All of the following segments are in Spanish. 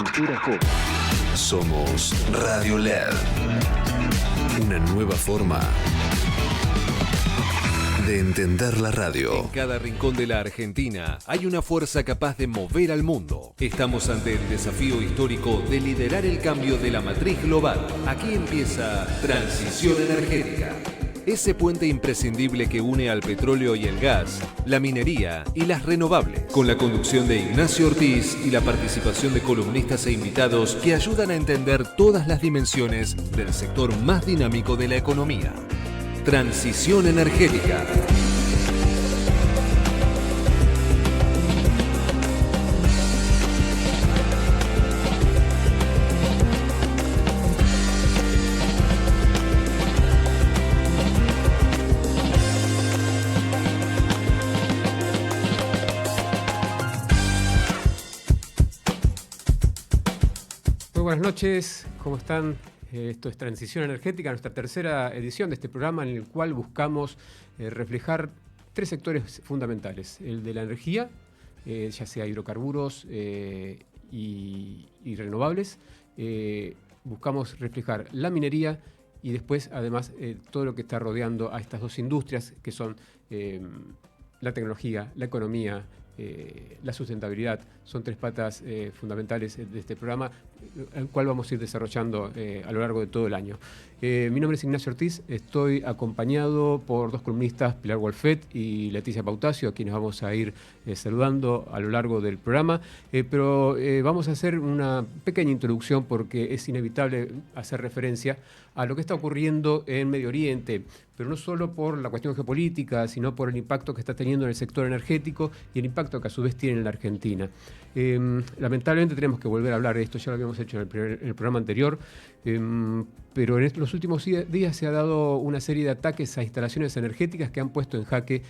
Cultura Pop. Somos Radio LED. Una nueva forma de entender la radio. En cada rincón de la Argentina hay una fuerza capaz de mover al mundo. Estamos ante el desafío histórico de liderar el cambio de la matriz global. Aquí empieza Transición Energética. Ese puente imprescindible que une al petróleo y el gas, la minería y las renovables. Con la conducción de Ignacio Ortiz y la participación de columnistas e invitados que ayudan a entender todas las dimensiones del sector más dinámico de la economía. Transición Energética. Buenas noches, ¿cómo están? Esto es Transición Energética, nuestra tercera edición de este programa en el cual buscamos reflejar tres sectores fundamentales. El de la energía, ya sea hidrocarburos y renovables. Buscamos reflejar la minería y después, además, todo lo que está rodeando a estas dos industrias, que son la tecnología, la economía, la sustentabilidad. Son tres patas fundamentales de este programa, el cual vamos a ir desarrollando a lo largo de todo el año. Mi nombre es Ignacio Ortiz, estoy acompañado por dos columnistas, Pilar Wolfet y Leticia Pautacio, a quienes vamos a ir saludando a lo largo del programa, pero vamos a hacer una pequeña introducción porque es inevitable hacer referencia a lo que está ocurriendo en Medio Oriente, pero no solo por la cuestión geopolítica, sino por el impacto que está teniendo en el sector energético y el impacto que a su vez tiene en la Argentina. Lamentablemente tenemos que volver a hablar de esto, ya lo habíamos hecho en el programa anterior, pero en los últimos días se ha dado una serie de ataques a instalaciones energéticas que han puesto en jaque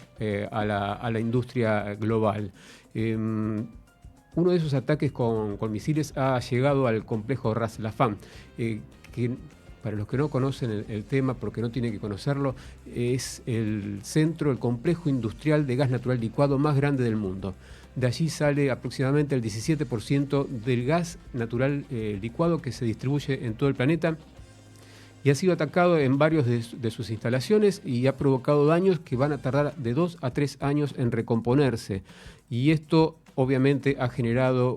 a la industria global. Uno de esos ataques con misiles ha llegado al complejo Ras Laffan, que para los que no conocen el tema, porque no tienen que conocerlo, es el complejo industrial de gas natural licuado más grande del mundo. De allí sale aproximadamente el 17% del gas natural licuado que se distribuye en todo el planeta y ha sido atacado en varios de sus instalaciones y ha provocado daños que van a tardar de 2 a 3 años en recomponerse. Y esto obviamente ha generado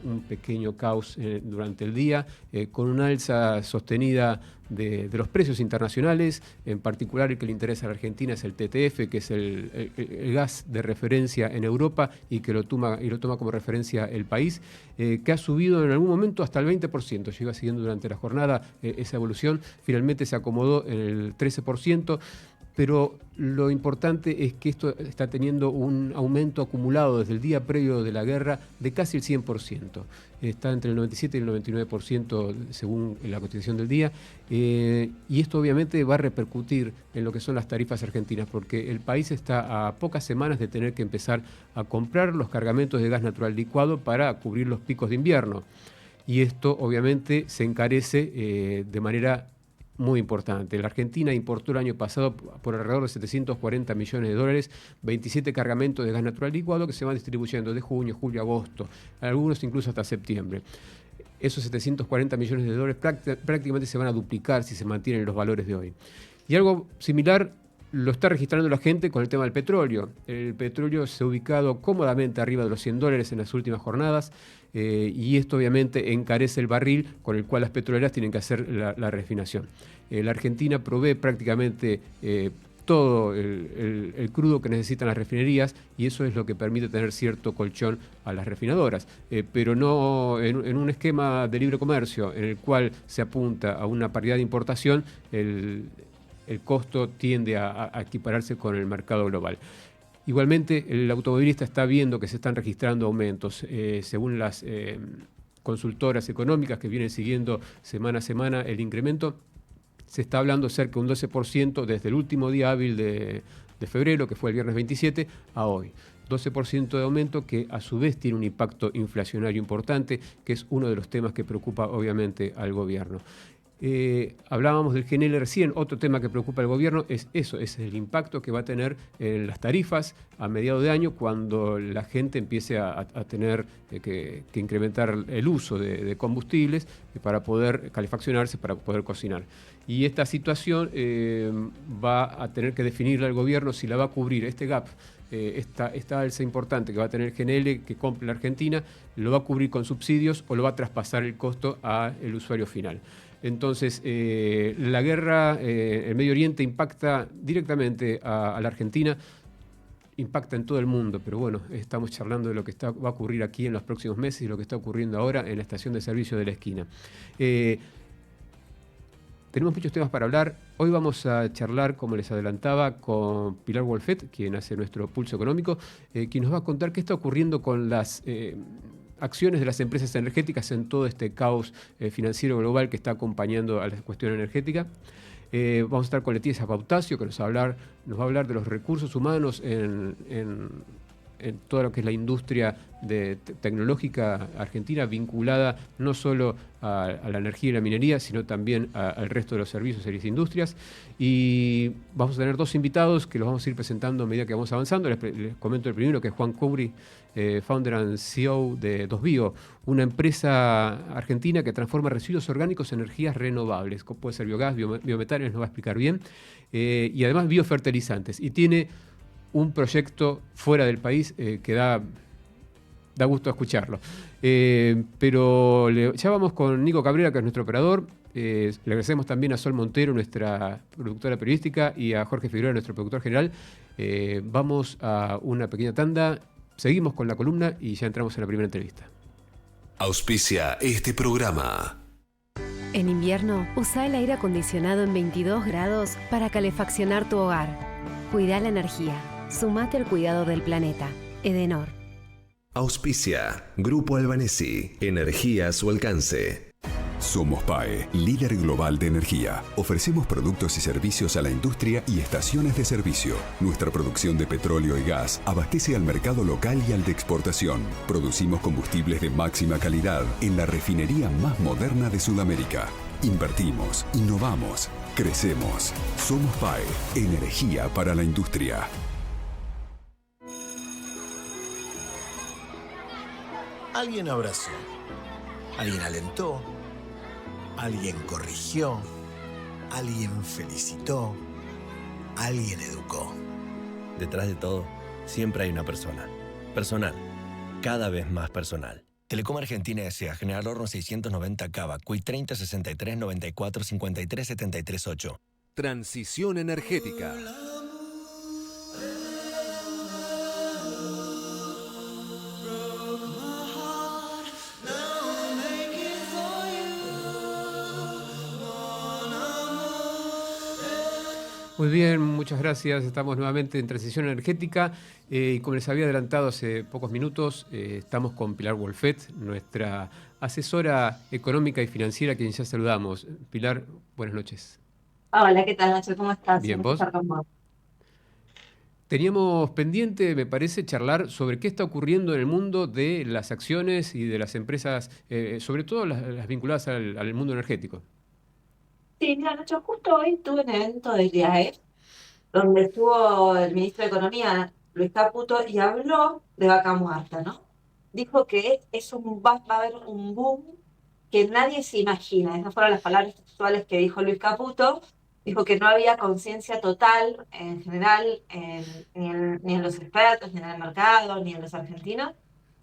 un pequeño caos durante el día, con una alza sostenida de los precios internacionales. En particular, el que le interesa a la Argentina es el TTF, que es el gas de referencia en Europa y que lo toma como referencia el país, que ha subido en algún momento hasta el 20%. Llega siguiendo durante la jornada esa evolución. Finalmente se acomodó en el 13%. Pero lo importante es que esto está teniendo un aumento acumulado desde el día previo de la guerra de casi el 100%. Está entre el 97 y el 99% según la cotización del día. Y esto obviamente va a repercutir en lo que son las tarifas argentinas, porque el país está a pocas semanas de tener que empezar a comprar los cargamentos de gas natural licuado para cubrir los picos de invierno. Y esto obviamente se encarece de manera muy importante. La Argentina importó el año pasado por alrededor de 740 millones de dólares, 27 cargamentos de gas natural licuado que se van distribuyendo de junio, julio, agosto, algunos incluso hasta septiembre. Esos 740 millones de dólares prácticamente se van a duplicar si se mantienen los valores de hoy. Y algo similar lo está registrando la gente con el tema del petróleo. El petróleo se ha ubicado cómodamente arriba de los $100 en las últimas jornadas, y esto obviamente encarece el barril con el cual las petroleras tienen que hacer la refinación. La Argentina provee prácticamente todo el crudo que necesitan las refinerías y eso es lo que permite tener cierto colchón a las refinadoras, pero no en un esquema de libre comercio en el cual se apunta a una paridad de importación. El costo tiende a equipararse con el mercado global. Igualmente, el automovilista está viendo que se están registrando aumentos. Según las consultoras económicas que vienen siguiendo semana a semana el incremento, se está hablando cerca de un 12% desde el último día hábil de febrero, que fue el viernes 27, a hoy. 12% de aumento que a su vez tiene un impacto inflacionario importante, que es uno de los temas que preocupa obviamente al gobierno. Hablábamos del GNL recién, otro tema que preocupa al gobierno es eso, es el impacto que va a tener en las tarifas a mediados de año cuando la gente empiece a tener que incrementar el uso de combustibles para poder calefaccionarse, para poder cocinar. Y esta situación va a tener que definirla el gobierno si la va a cubrir este gap. Esta alza importante que va a tener GNL, que compre la Argentina, lo va a cubrir con subsidios o lo va a traspasar el costo al usuario final. Entonces, la guerra en Medio Oriente impacta directamente a la Argentina, impacta en todo el mundo, pero bueno, estamos charlando de lo que va a ocurrir aquí en los próximos meses y lo que está ocurriendo ahora en la estación de servicio de la esquina. Tenemos muchos temas para hablar. Hoy vamos a charlar, como les adelantaba, con Pilar Wolfet, quien hace nuestro Pulso Económico, quien nos va a contar qué está ocurriendo con las acciones de las empresas energéticas en todo este caos financiero global que está acompañando a la cuestión energética. Vamos a estar con Leticia Pautacio, que nos va a hablar de los recursos humanos en todo lo que es la industria tecnológica argentina, vinculada no solo a la energía y la minería, sino también al resto de los servicios y las industrias. Y vamos a tener dos invitados que los vamos a ir presentando a medida que vamos avanzando. Les comento el primero, que es Juan Cubri, founder and CEO de Dosbio, una empresa argentina que transforma residuos orgánicos en energías renovables. Puede ser biogás, biometano, nos va a explicar bien. Y además biofertilizantes. Y tiene un proyecto fuera del país que da gusto escucharlo. Pero ya vamos con Nico Cabrera, que es nuestro operador. Le agradecemos también a Sol Montero, nuestra productora periodística, y a Jorge Figueroa, nuestro productor general. Vamos a una pequeña tanda, seguimos con la columna y ya entramos en la primera entrevista. Auspicia este programa. En invierno, usa el aire acondicionado en 22 grados para calefaccionar tu hogar. Cuida la energía. Sumate al cuidado del planeta. Edenor. Auspicia Grupo Albanesi. Energía a su alcance. Somos PAE, líder global de energía. Ofrecemos productos y servicios a la industria y estaciones de servicio. Nuestra producción de petróleo y gas abastece al mercado local y al de exportación. Producimos combustibles de máxima calidad en la refinería más moderna de Sudamérica. Invertimos, innovamos, crecemos. Somos PAE, energía para la industria. Alguien abrazó, alguien alentó, alguien corrigió, alguien felicitó, alguien educó. Detrás de todo, siempre hay una persona. Personal. Cada vez más personal. Telecom Argentina S.A. General Horno 690 Cava, CUI 30 63 94 53 73 8. Transición energética. Muy bien, muchas gracias. Estamos nuevamente en Transición Energética y como les había adelantado hace pocos minutos, estamos con Pilar Wolfet, nuestra asesora económica y financiera, a quien ya saludamos. Pilar, buenas noches. Hola, ¿qué tal, Nacho? ¿Cómo estás? Bien, Un gusto ¿vos? estar con vos. Teníamos pendiente, me parece, charlar sobre qué está ocurriendo en el mundo de las acciones y de las empresas, sobre todo las vinculadas al mundo energético. Sí, mira, Nacho, justo hoy tuve un evento del IAE, donde estuvo el ministro de Economía, Luis Caputo, y habló de vaca muerta, ¿no? Dijo que va a haber un boom que nadie se imagina. Esas fueron las palabras textuales que dijo Luis Caputo. Dijo que no había conciencia total en general, ni en los expertos, ni en el mercado, ni en los argentinos,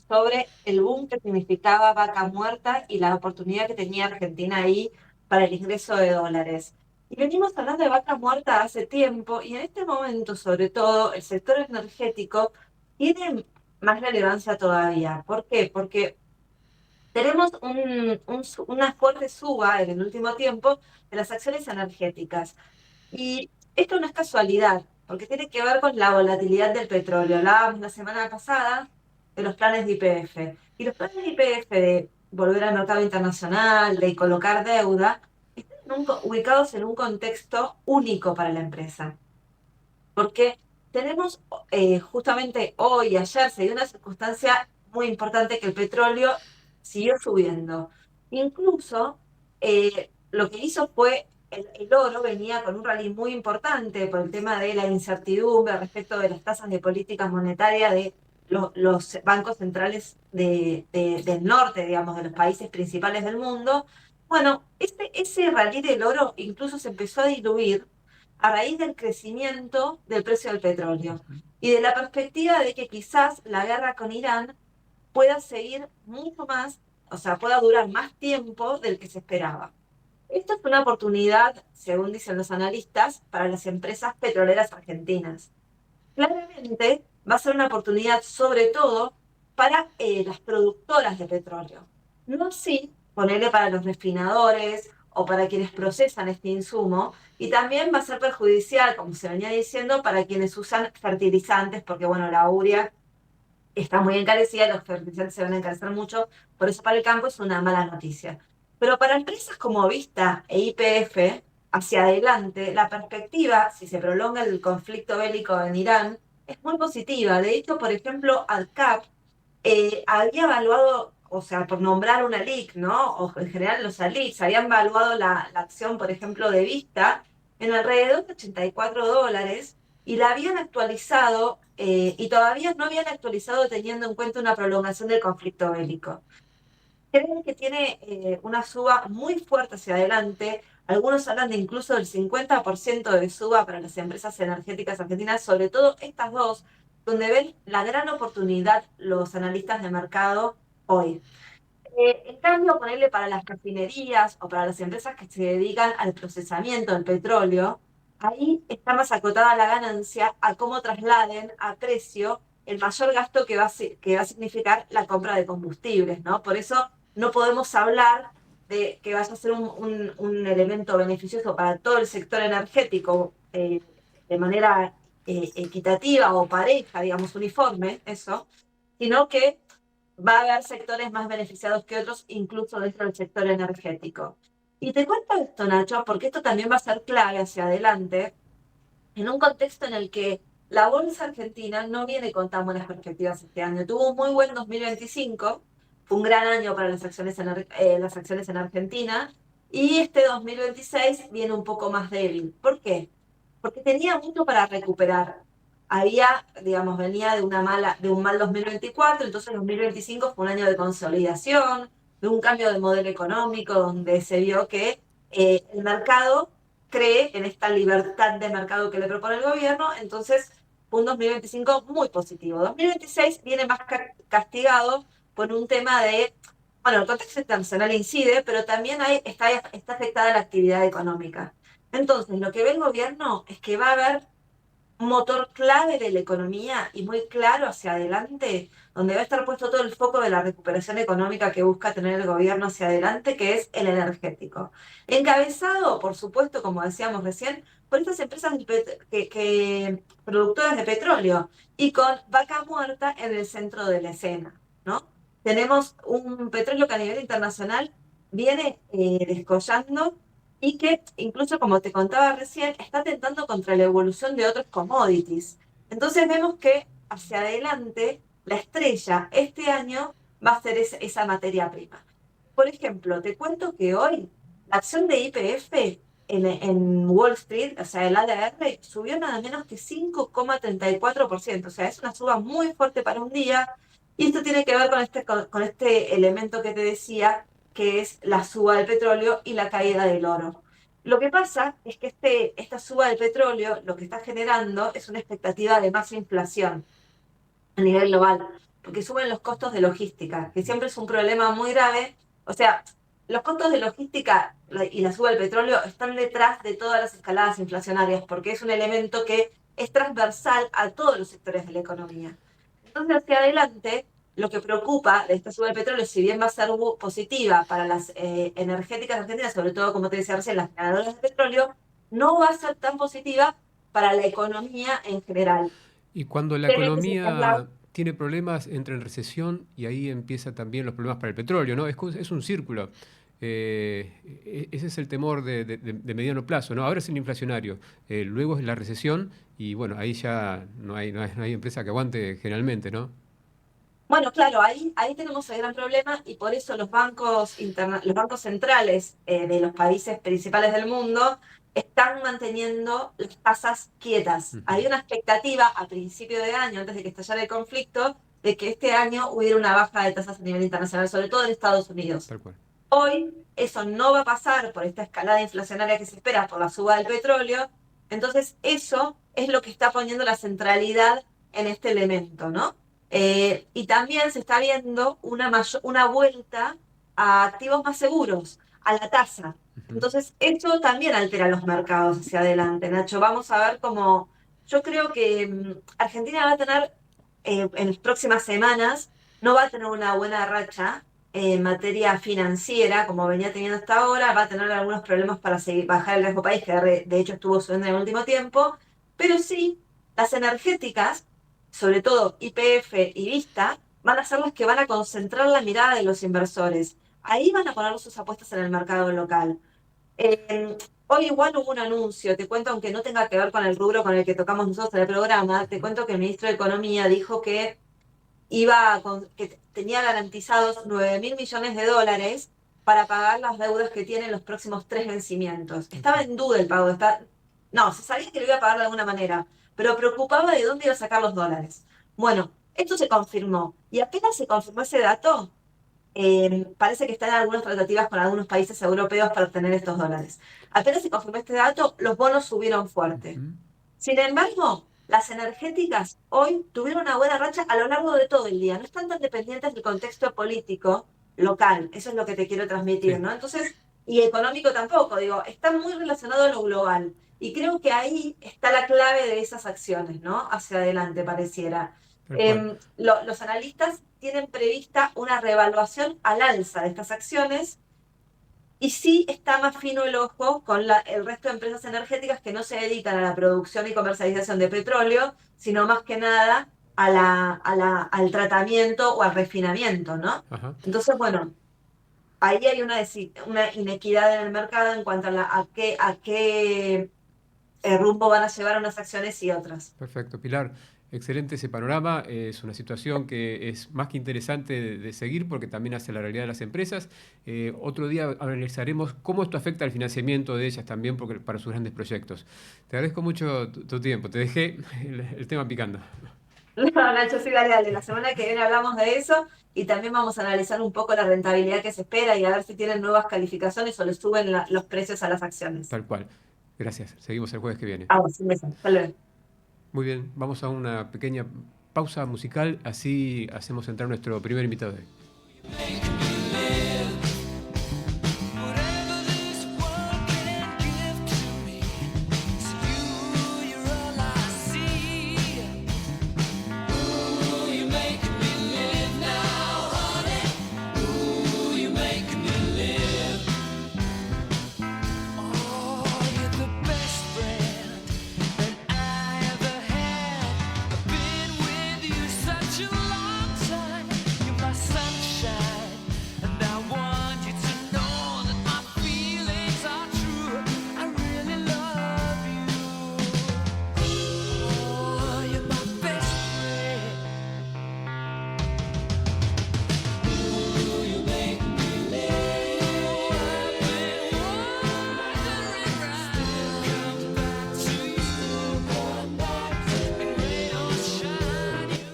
sobre el boom que significaba vaca muerta y la oportunidad que tenía Argentina ahí para el ingreso de dólares. Y venimos hablando de vaca muerta hace tiempo, y en este momento, sobre todo, el sector energético tiene más relevancia todavía. ¿Por qué? Porque tenemos una fuerte suba en el último tiempo de las acciones energéticas. Y esto no es casualidad, porque tiene que ver con la volatilidad del petróleo. Hablábamos la semana pasada de los planes de YPF. Y los planes de YPF de volver al mercado internacional, de colocar deuda, están ubicados en un contexto único para la empresa. Porque tenemos justamente hoy y ayer se dio una circunstancia muy importante, que el petróleo siguió subiendo. Incluso lo que hizo fue, el oro venía con un rally muy importante por el tema de la incertidumbre respecto de las tasas de política monetaria de los bancos centrales del norte, digamos, de los países principales del mundo. Bueno, ese rally del oro incluso se empezó a diluir a raíz del crecimiento del precio del petróleo y de la perspectiva de que quizás la guerra con Irán pueda seguir mucho más, o sea, pueda durar más tiempo del que se esperaba. Esto es una oportunidad, según dicen los analistas, para las empresas petroleras argentinas. Claramente va a ser una oportunidad sobre todo para las productoras de petróleo. No así, ponerle para los refinadores o para quienes procesan este insumo, y también va a ser perjudicial, como se venía diciendo, para quienes usan fertilizantes, porque bueno, la urea está muy encarecida, los fertilizantes se van a encarecer mucho, por eso para el campo es una mala noticia. Pero para empresas como Vista e YPF, hacia adelante, la perspectiva, si se prolonga el conflicto bélico en Irán, es muy positiva. De hecho, por ejemplo, ADCAP había evaluado, o sea, por nombrar una LIC, ¿no? O en general los ALICs habían evaluado la acción, por ejemplo, de Vista en alrededor de $84 y la habían actualizado y todavía no habían actualizado teniendo en cuenta una prolongación del conflicto bélico. Creen que tiene una suba muy fuerte hacia adelante. Algunos hablan de incluso del 50% de suba para las empresas energéticas argentinas, sobre todo estas dos, donde ven la gran oportunidad los analistas de mercado hoy. En cambio, ponerle para las refinerías o para las empresas que se dedican al procesamiento del petróleo, ahí está más acotada la ganancia a cómo trasladen a precio el mayor gasto que va a significar la compra de combustibles, ¿no? Por eso no podemos hablar de que vaya a ser un elemento beneficioso para todo el sector energético de manera equitativa o pareja, digamos, uniforme, eso, sino que va a haber sectores más beneficiados que otros, incluso dentro del sector energético. Y te cuento esto, Nacho, porque esto también va a ser clave hacia adelante, en un contexto en el que la bolsa argentina no viene con tan buenas perspectivas este año. Tuvo un muy buen 2025, fue un gran año para las acciones en Argentina, y este 2026 viene un poco más débil. ¿Por qué? Porque tenía mucho para recuperar. Digamos, venía de un mal 2024, entonces 2025 fue un año de consolidación, de un cambio de modelo económico, donde se vio que el mercado cree en esta libertad de mercado que le propone el gobierno, entonces fue un 2025 muy positivo. 2026 viene más castigado por un tema de, bueno, el contexto internacional incide, pero también está afectada la actividad económica. Entonces, lo que ve el gobierno es que va a haber un motor clave de la economía y muy claro hacia adelante, donde va a estar puesto todo el foco de la recuperación económica que busca tener el gobierno hacia adelante, que es el energético. Encabezado, por supuesto, como decíamos recién, por estas empresas productoras de petróleo y con Vaca Muerta en el centro de la escena, ¿no? Tenemos un petróleo que a nivel internacional viene descollando y que incluso, como te contaba recién, está atentando contra la evolución de otros commodities. Entonces vemos que hacia adelante la estrella este año va a ser esa materia prima. Por ejemplo, te cuento que hoy la acción de YPF en Wall Street, o sea, el ADR, subió nada menos que 5,34%. O sea, es una suba muy fuerte para un día. Y esto tiene que ver con este elemento que te decía, que es la suba del petróleo y la caída del oro. Lo que pasa es que esta suba del petróleo lo que está generando es una expectativa de más inflación a nivel global, porque suben los costos de logística, que siempre es un problema muy grave. O sea, los costos de logística y la suba del petróleo están detrás de todas las escaladas inflacionarias, porque es un elemento que es transversal a todos los sectores de la economía. Entonces, hacia adelante, lo que preocupa de esta suba del petróleo, si bien va a ser positiva para las energéticas argentinas, sobre todo, como te decía recién, las generadoras de petróleo, no va a ser tan positiva para la economía en general. Y cuando la economía tiene problemas, entra en recesión y ahí empiezan también los problemas para el petróleo, ¿no? Es un círculo. Ese es el temor de mediano plazo, ¿no? Ahora es el inflacionario, luego es la recesión y bueno, ahí ya no hay empresa que aguante generalmente, ¿no? Bueno, claro, ahí tenemos el gran problema y por eso los bancos centrales de los países principales del mundo están manteniendo las tasas quietas. Ujú. Hay una expectativa a principio de año, antes de que estallara el conflicto, de que este año hubiera una baja de tasas a nivel internacional, sobre todo en Estados Unidos. Tal cual. Hoy eso no va a pasar por esta escalada inflacionaria que se espera por la suba del petróleo, entonces eso es lo que está poniendo la centralidad en este elemento, ¿no? Y también se está viendo una vuelta a activos más seguros, a la tasa. Ujú. Entonces, eso también altera los mercados hacia adelante, Nacho. Vamos a ver cómo. Yo creo que Argentina va a tener, en las próximas semanas, no va a tener una buena racha en materia financiera, como venía teniendo hasta ahora, va a tener algunos problemas para seguir, bajar el riesgo país, que de hecho estuvo subiendo en el último tiempo, pero sí, las energéticas, sobre todo YPF y Vista, van a ser las que van a concentrar la mirada de los inversores. Ahí van a poner sus apuestas en el mercado local. Hoy igual hubo un anuncio, te cuento, aunque no tenga que ver con el rubro con el que tocamos nosotros en el programa, te cuento que el ministro de Economía dijo que que tenía garantizados 9.000 millones de dólares para pagar las deudas que tienen los próximos 3 vencimientos. Estaba en duda el pago. No, se sabía que lo iba a pagar de alguna manera, pero preocupaba de dónde iba a sacar los dólares. Bueno, esto se confirmó. Y apenas se confirmó ese dato, parece que están en algunas tratativas con algunos países europeos para obtener estos dólares. Apenas se confirmó este dato, los bonos subieron fuerte. Ujú. Sin embargo, las energéticas hoy tuvieron una buena racha a lo largo de todo el día. No están tan dependientes del contexto político local. Eso es lo que te quiero transmitir, Sí, ¿no? Entonces, y económico tampoco, digo, está muy relacionado a lo global. Y creo que ahí está la clave de esas acciones, ¿no? Hacia adelante, pareciera. tal cual. Los analistas tienen prevista una reevaluación al alza de estas acciones y sí está más fino el ojo con el resto de empresas energéticas que no se dedican a la producción y comercialización de petróleo, sino más que nada al tratamiento o al refinamiento, ¿no? Ajá. Entonces, bueno, ahí hay una inequidad en el mercado en cuanto a qué rumbo van a llevar unas acciones y otras. Perfecto, Pilar. Excelente ese panorama. Es una situación que es más que interesante de seguir porque también hace la realidad de las empresas. Otro día analizaremos cómo esto afecta al financiamiento de ellas también porque, para sus grandes proyectos. Te agradezco mucho tu tiempo. Te dejé el tema picando. No, Nacho, sí, dale, dale. La semana que viene hablamos de eso y también vamos a analizar un poco la rentabilidad que se espera y a ver si tienen nuevas calificaciones o le suben los precios a las acciones. Tal cual. Gracias. Seguimos el jueves que viene. Vamos, un beso. Hasta luego. Muy bien, vamos a una pequeña pausa musical, así hacemos entrar nuestro primer invitado de hoy.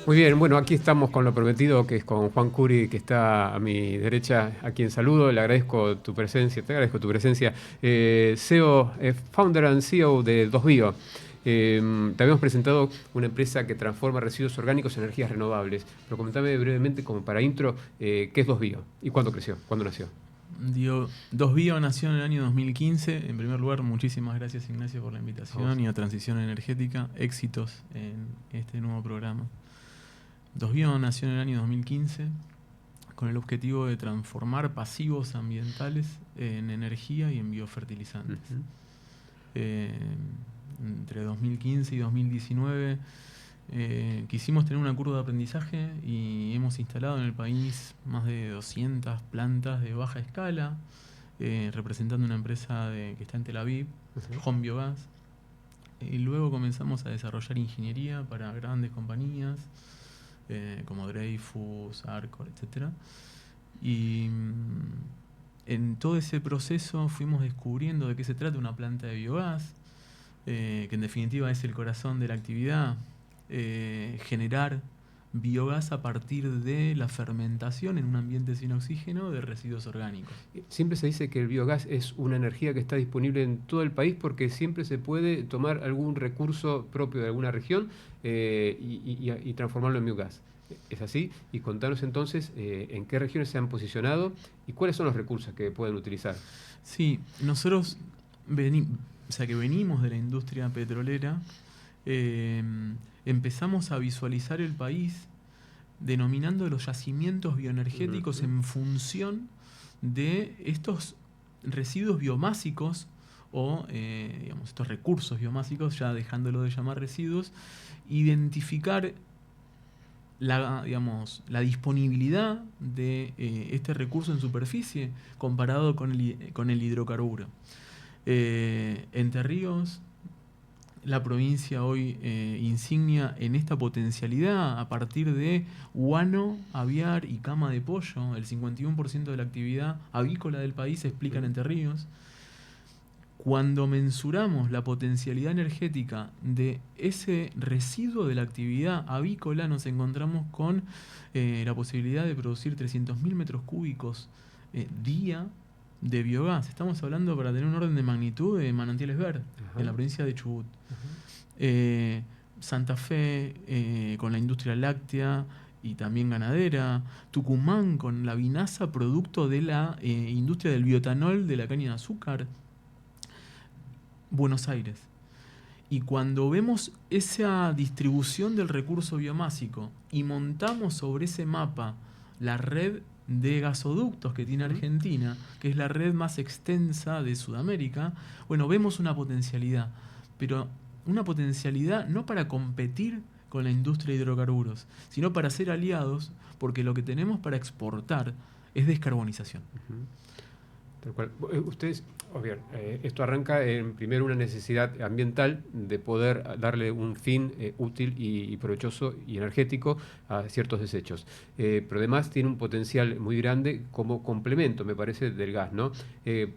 Muy bien, bueno, aquí estamos con lo prometido, que es con Juan Curi, que está a mi derecha, a quien saludo. Le agradezco tu presencia, te agradezco tu presencia. CEO, founder and CEO de 2Bio. Te habíamos presentado una empresa que transforma residuos orgánicos en energías renovables. Pero comentame brevemente, como para intro, ¿qué es 2Bio? ¿Y cuándo creció? ¿Cuándo nació? 2Bio nació en el año 2015. En primer lugar, muchísimas gracias, Ignacio, por la invitación y a Transición Energética. Éxitos en este nuevo programa. 2Bio nació en el año 2015 con el objetivo de transformar pasivos ambientales en energía y en biofertilizantes. Uh-huh. Entre 2015 y 2019 quisimos tener una curva de aprendizaje y hemos instalado en el país más de 200 plantas de baja escala, representando una empresa que está en Tel Aviv, Uh-huh. Home Biogas. Y luego comenzamos a desarrollar ingeniería para grandes compañías, como Dreyfus, Arcor, etc. Y en todo ese proceso fuimos descubriendo de qué se trata una planta de biogás, que en definitiva es el corazón de la actividad, generar biogás a partir de la fermentación en un ambiente sin oxígeno de residuos orgánicos. Siempre se dice que el biogás es una energía que está disponible en todo el país porque siempre se puede tomar algún recurso propio de alguna región y transformarlo en biogás. ¿Es así? Y contanos entonces en qué regiones se han posicionado y cuáles son los recursos que pueden utilizar. Sí, nosotros venimos de la industria petrolera. Empezamos a visualizar el país denominando los yacimientos bioenergéticos en función de estos residuos biomásicos o estos recursos biomásicos, ya dejándolo de llamar residuos, identificar la disponibilidad de este recurso en superficie comparado con el hidrocarburo. Entre Ríos, la provincia hoy insignia en esta potencialidad a partir de guano, aviar y cama de pollo. El 51% de la actividad avícola del país se explica en Entre Ríos. Cuando mensuramos la potencialidad energética de ese residuo de la actividad avícola, nos encontramos con la posibilidad de producir 300.000 metros cúbicos día de biogás. Estamos hablando, para tener un orden de magnitud, de Manantiales Ver, en la provincia de Chubut. Santa Fe con la industria láctea y también ganadera. Tucumán con la vinaza, producto de la industria del bioetanol de la caña de azúcar. Buenos Aires. Y cuando vemos esa distribución del recurso biomásico y montamos sobre ese mapa la red de gasoductos que tiene Argentina, que es la red más extensa de Sudamérica, bueno, vemos una potencialidad, pero una potencialidad no para competir con la industria de hidrocarburos, sino para ser aliados, porque lo que tenemos para exportar es descarbonización. Tal cual. Ustedes, esto arranca en primero una necesidad ambiental de poder darle un fin útil y provechoso y energético a ciertos desechos. Pero además tiene un potencial muy grande como complemento, me parece, del gas, ¿no?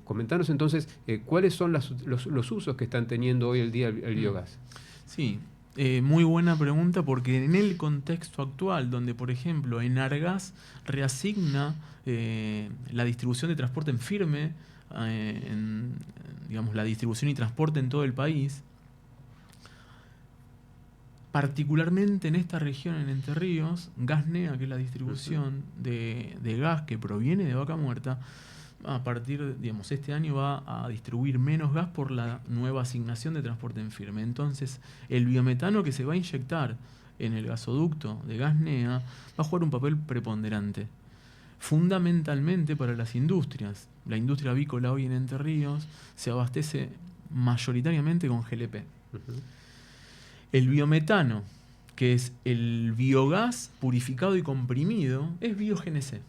Comentanos entonces cuáles son los usos que están teniendo hoy el día el biogás. Sí. Muy buena pregunta, porque en el contexto actual, donde por ejemplo Enargas reasigna la distribución de transporte en firme, la distribución y transporte en todo el país, particularmente en esta región, en Entre Ríos, Gasnea, que es la distribución de gas que proviene de Vaca Muerta, a partir, este año va a distribuir menos gas por la nueva asignación de transporte en firme. Entonces, el biometano que se va a inyectar en el gasoducto de Gasnea va a jugar un papel preponderante, fundamentalmente para las industrias. La industria avícola hoy en Entre Ríos se abastece mayoritariamente con GLP. El biometano, que es el biogás purificado y comprimido, es biogNC.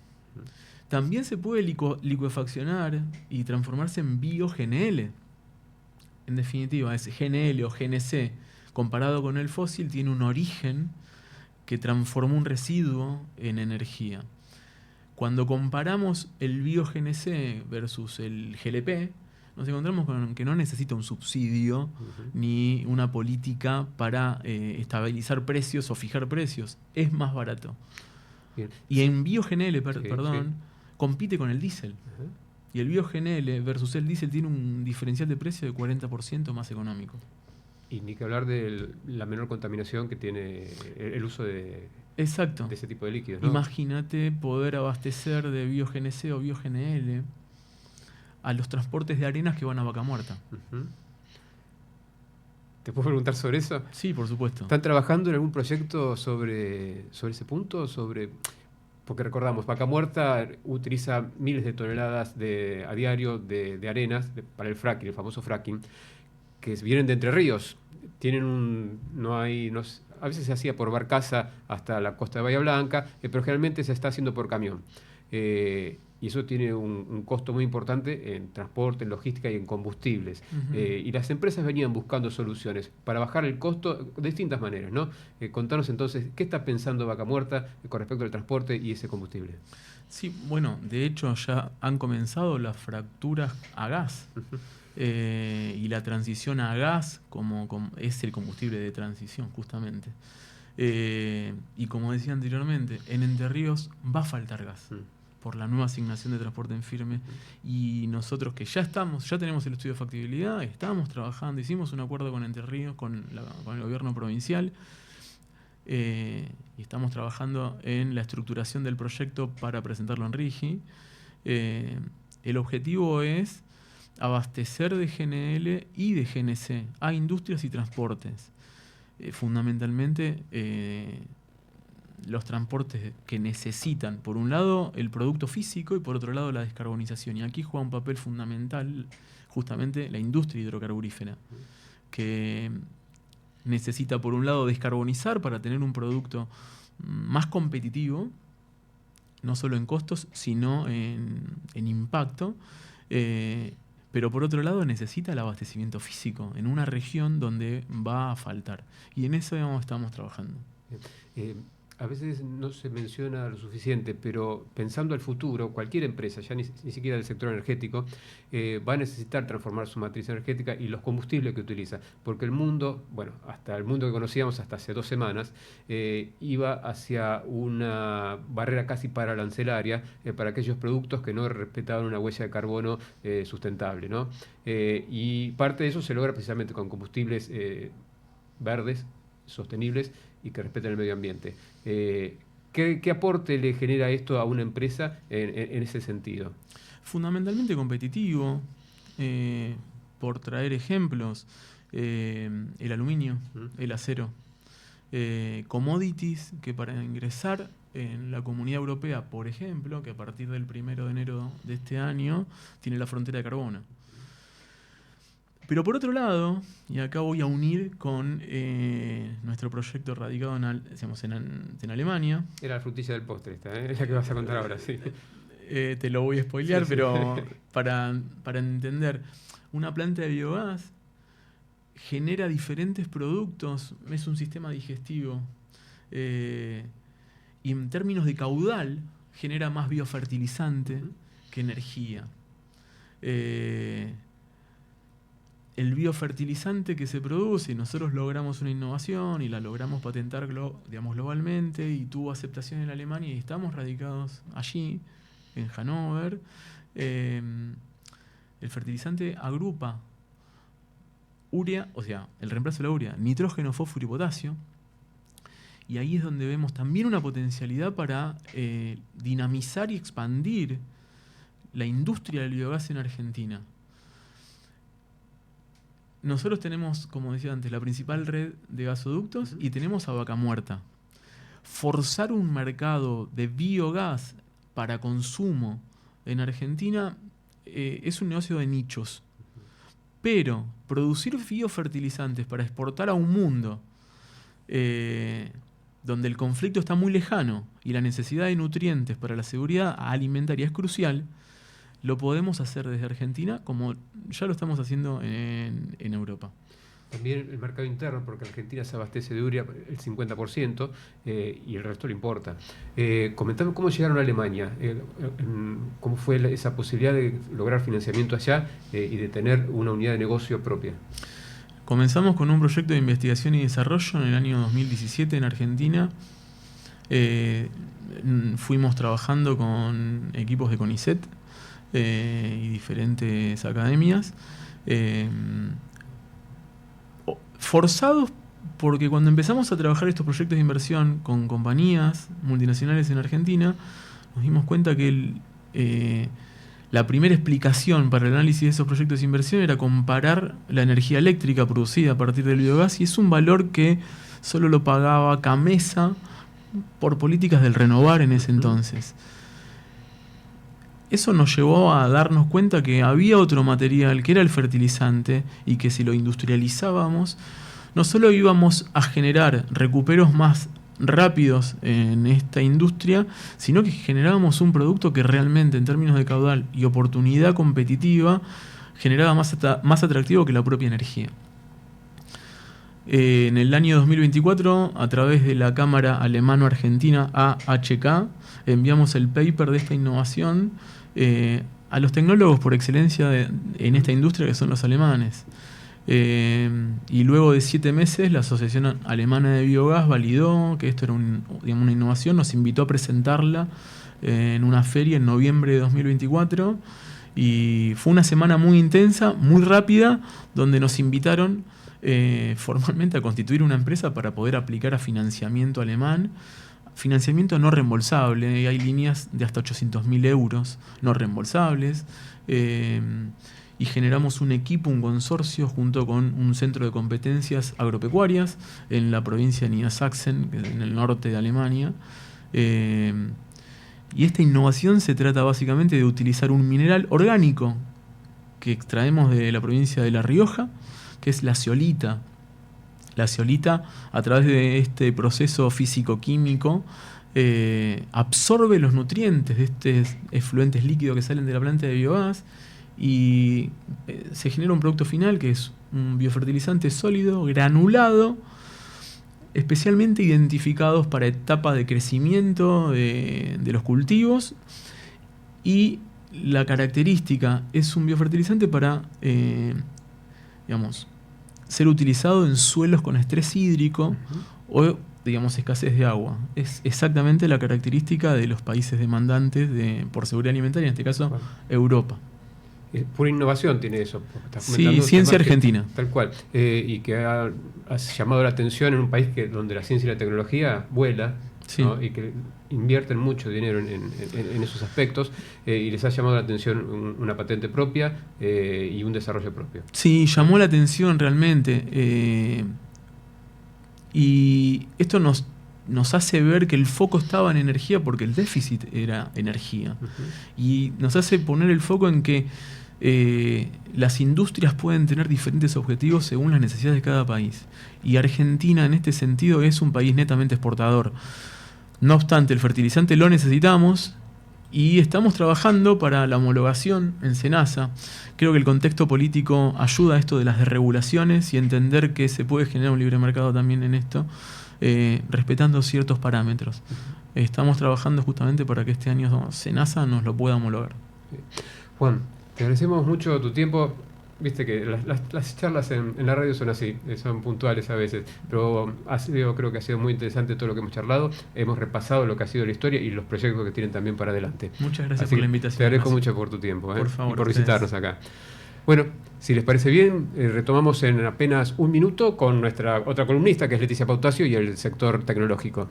También se puede licuefaccionar y transformarse en bio-GNL. En definitiva, ese GNL o GNC, comparado con el fósil, tiene un origen que transforma un residuo en energía. Cuando comparamos el bio-GNC versus el GLP, nos encontramos con que no necesita un subsidio ni una política para estabilizar precios o fijar precios. Es más barato. Bien. Y en bio-GNL, compite con el diésel. Y el bio-GNL versus el diésel tiene un diferencial de precio de 40% más económico. Y ni que hablar de la menor contaminación que tiene el uso de ese tipo de líquidos, ¿no? Imagínate poder abastecer de bio-GNC o bio-GNL a los transportes de arenas que van a Vaca Muerta. ¿Te puedo preguntar sobre eso? Sí, por supuesto. ¿Están trabajando en algún proyecto sobre ese punto? Porque recordamos, Vaca Muerta utiliza miles de toneladas a diario de arenas para el fracking, el famoso fracking, que vienen de Entre Ríos. Tienen a veces se hacía por barcaza hasta la costa de Bahía Blanca, pero generalmente se está haciendo por camión. Y y eso tiene un costo muy importante en transporte, en logística y en combustibles. Y las empresas venían buscando soluciones para bajar el costo de distintas maneras, ¿no? Contanos entonces, ¿qué está pensando Vaca Muerta con respecto al transporte y ese combustible? Sí, bueno, de hecho ya han comenzado las fracturas a gas. Y la transición a gas como es el combustible de transición, justamente. Y como decía anteriormente, en Entre Ríos va a faltar gas por la nueva asignación de transporte en firme. Y nosotros que ya tenemos el estudio de factibilidad, estamos trabajando, hicimos un acuerdo con Entre Ríos, con el gobierno provincial, y estamos trabajando en la estructuración del proyecto para presentarlo en RIGI. El objetivo es abastecer de GNL y de GNC a industrias y transportes. Fundamentalmente los transportes que necesitan, por un lado, el producto físico y por otro lado, la descarbonización. Y aquí juega un papel fundamental justamente la industria hidrocarburífera, que necesita, por un lado, descarbonizar para tener un producto más competitivo, no solo en costos, sino en impacto. Pero por otro lado necesita el abastecimiento físico en una región donde va a faltar. Y en eso estamos trabajando. A veces no se menciona lo suficiente, pero pensando al futuro, cualquier empresa, ya ni siquiera del sector energético, va a necesitar transformar su matriz energética y los combustibles que utiliza. Porque el mundo, bueno, hasta el mundo que conocíamos hasta hace 2 semanas, iba hacia una barrera casi paralancelaria para aquellos productos que no respetaban una huella de carbono sustentable, ¿no? Y parte de eso se logra precisamente con combustibles verdes, sostenibles y que respeten el medio ambiente. ¿Qué aporte le genera esto a una empresa en ese sentido? Fundamentalmente competitivo, por traer ejemplos, el aluminio, el acero, commodities que para ingresar en la Comunidad Europea, por ejemplo, que a partir del 1 de enero de este año tiene la frontera de carbono. Pero por otro lado, y acá voy a unir con nuestro proyecto radicado en Alemania. Era la frutilla del postre esta, es la que vas a contar ahora, sí. Te lo voy a spoilear, sí, pero sí. para entender, una planta de biogás genera diferentes productos, es un sistema digestivo, y en términos de caudal genera más biofertilizante que energía. El biofertilizante que se produce, y nosotros logramos una innovación y la logramos patentar globalmente, y tuvo aceptación en Alemania y estamos radicados allí, en Hannover. El fertilizante agrupa urea, o sea, el reemplazo de la urea, nitrógeno, fósforo y potasio, y ahí es donde vemos también una potencialidad para dinamizar y expandir la industria del biogás en Argentina. Nosotros tenemos, como decía antes, la principal red de gasoductos y tenemos a Vaca Muerta. Forzar un mercado de biogás para consumo en Argentina es un negocio de nichos. Pero producir biofertilizantes para exportar a un mundo donde el conflicto está muy lejano y la necesidad de nutrientes para la seguridad alimentaria es crucial, lo podemos hacer desde Argentina como ya lo estamos haciendo en Europa. También el mercado interno, porque Argentina se abastece de urea el 50% y el resto le importa. Comentame cómo llegaron a Alemania, cómo fue esa posibilidad de lograr financiamiento allá y de tener una unidad de negocio propia. Comenzamos con un proyecto de investigación y desarrollo en el año 2017 en Argentina. Fuimos trabajando con equipos de CONICET y diferentes academias, forzados porque cuando empezamos a trabajar estos proyectos de inversión con compañías multinacionales en Argentina, nos dimos cuenta que la primera explicación para el análisis de esos proyectos de inversión era comparar la energía eléctrica producida a partir del biogás, y es un valor que solo lo pagaba Camesa por políticas del renovar en ese entonces. Eso nos llevó a darnos cuenta que había otro material, que era el fertilizante, y que si lo industrializábamos, no solo íbamos a generar recuperos más rápidos en esta industria, sino que generábamos un producto que realmente en términos de caudal y oportunidad competitiva generaba más atractivo que la propia energía. En el año 2024, a través de la Cámara Alemano-Argentina AHK, enviamos el paper de esta innovación a los tecnólogos por excelencia en esta industria, que son los alemanes. Y luego de 7 meses, la Asociación Alemana de Biogás validó que esto era una innovación, nos invitó a presentarla en una feria en noviembre de 2024, y fue una semana muy intensa, muy rápida, donde nos invitaron formalmente a constituir una empresa para poder aplicar a financiamiento alemán, financiamiento no reembolsable. Hay líneas de hasta 800.000 euros no reembolsables, y generamos un equipo, un consorcio, junto con un centro de competencias agropecuarias en la provincia de Niedersachsen, en el norte de Alemania. Y esta innovación se trata básicamente de utilizar un mineral orgánico que extraemos de la provincia de La Rioja, que es la zeolita. La zeolita, a través de este proceso físico-químico, absorbe los nutrientes de estos efluentes líquidos que salen de la planta de biogás, y se genera un producto final que es un biofertilizante sólido, granulado, especialmente identificados para etapas de crecimiento de los cultivos. Y la característica es un biofertilizante para ser utilizado en suelos con estrés hídrico o escasez de agua. Es exactamente la característica de los países demandantes por seguridad alimentaria, en este caso Europa. Pura innovación tiene eso. Sí, ciencia argentina. Tal cual. Y que ha llamado la atención en un país donde la ciencia y la tecnología vuela, sí, ¿no? Y que invierten mucho dinero en esos aspectos, y les ha llamado la atención una patente propia y un desarrollo propio. Sí, llamó la atención realmente. Y esto nos hace ver que el foco estaba en energía porque el déficit era energía. Y nos hace poner el foco en que las industrias pueden tener diferentes objetivos según las necesidades de cada país. Y Argentina, en este sentido, es un país netamente exportador. No obstante, el fertilizante lo necesitamos y estamos trabajando para la homologación en SENASA. Creo que el contexto político ayuda a esto de las desregulaciones y entender que se puede generar un libre mercado también en esto, respetando ciertos parámetros. Estamos trabajando justamente para que este año SENASA nos lo pueda homologar. Juan, te agradecemos mucho tu tiempo. Viste que las charlas en la radio son así, son puntuales a veces, pero creo que ha sido muy interesante todo lo que hemos charlado. Hemos repasado lo que ha sido la historia y los proyectos que tienen también para adelante. Muchas gracias por la invitación. Te agradezco mucho por tu tiempo, por favor, y por visitarnos acá. Bueno, si les parece bien, retomamos en apenas un minuto con nuestra otra columnista, que es Leticia Pautacio, y el sector tecnológico.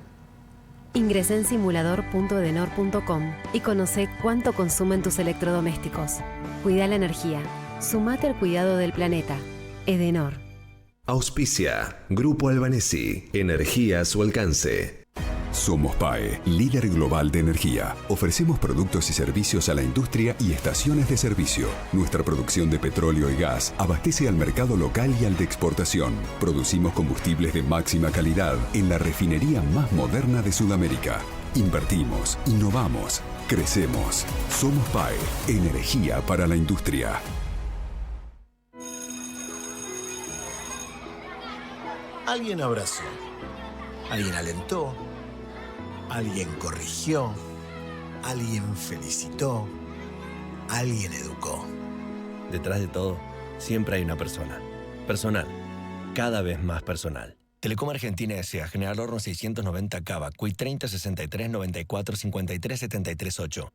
Ingresa en simulador.edenor.com y conoce cuánto consumen tus electrodomésticos. Cuida la energía. Sumate al cuidado del planeta. Edenor. Auspicia. Grupo Albanesi. Energía a su alcance. Somos PAE, líder global de energía. Ofrecemos productos y servicios a la industria y estaciones de servicio. Nuestra producción de petróleo y gas abastece al mercado local y al de exportación. Producimos combustibles de máxima calidad en la refinería más moderna de Sudamérica. Invertimos, innovamos, crecemos. Somos PAE, energía para la industria. Alguien abrazó, alguien alentó, alguien corrigió, alguien felicitó, alguien educó. Detrás de todo, siempre hay una persona. Personal. Cada vez más personal. Telecom Argentina S.A. General Horno 690 Cava, CUI 30 63 94 53 73 8.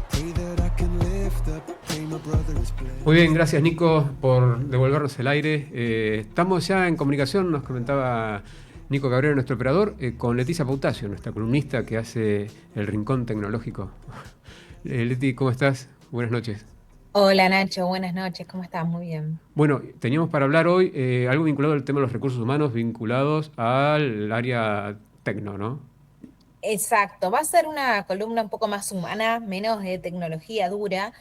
Pray that I can lift up, pray my Muy bien, gracias Nico por devolvernos el aire. Estamos ya en comunicación, nos comentaba Nico Cabrera, nuestro operador, con Leticia Pautacio, nuestra columnista que hace el Rincón Tecnológico. Leti, ¿cómo estás? Buenas noches. Hola Nacho, buenas noches, ¿cómo estás? Muy bien. Bueno, teníamos para hablar hoy algo vinculado al tema de los recursos humanos vinculados al área tecno, ¿no? Exacto, va a ser una columna un poco más humana, menos de tecnología dura,